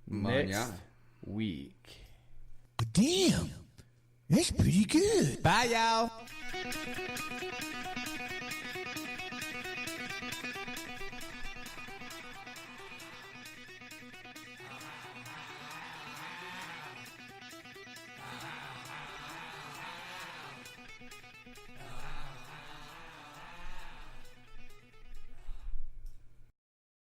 next week. Damn, that's pretty good. Bye, y'all.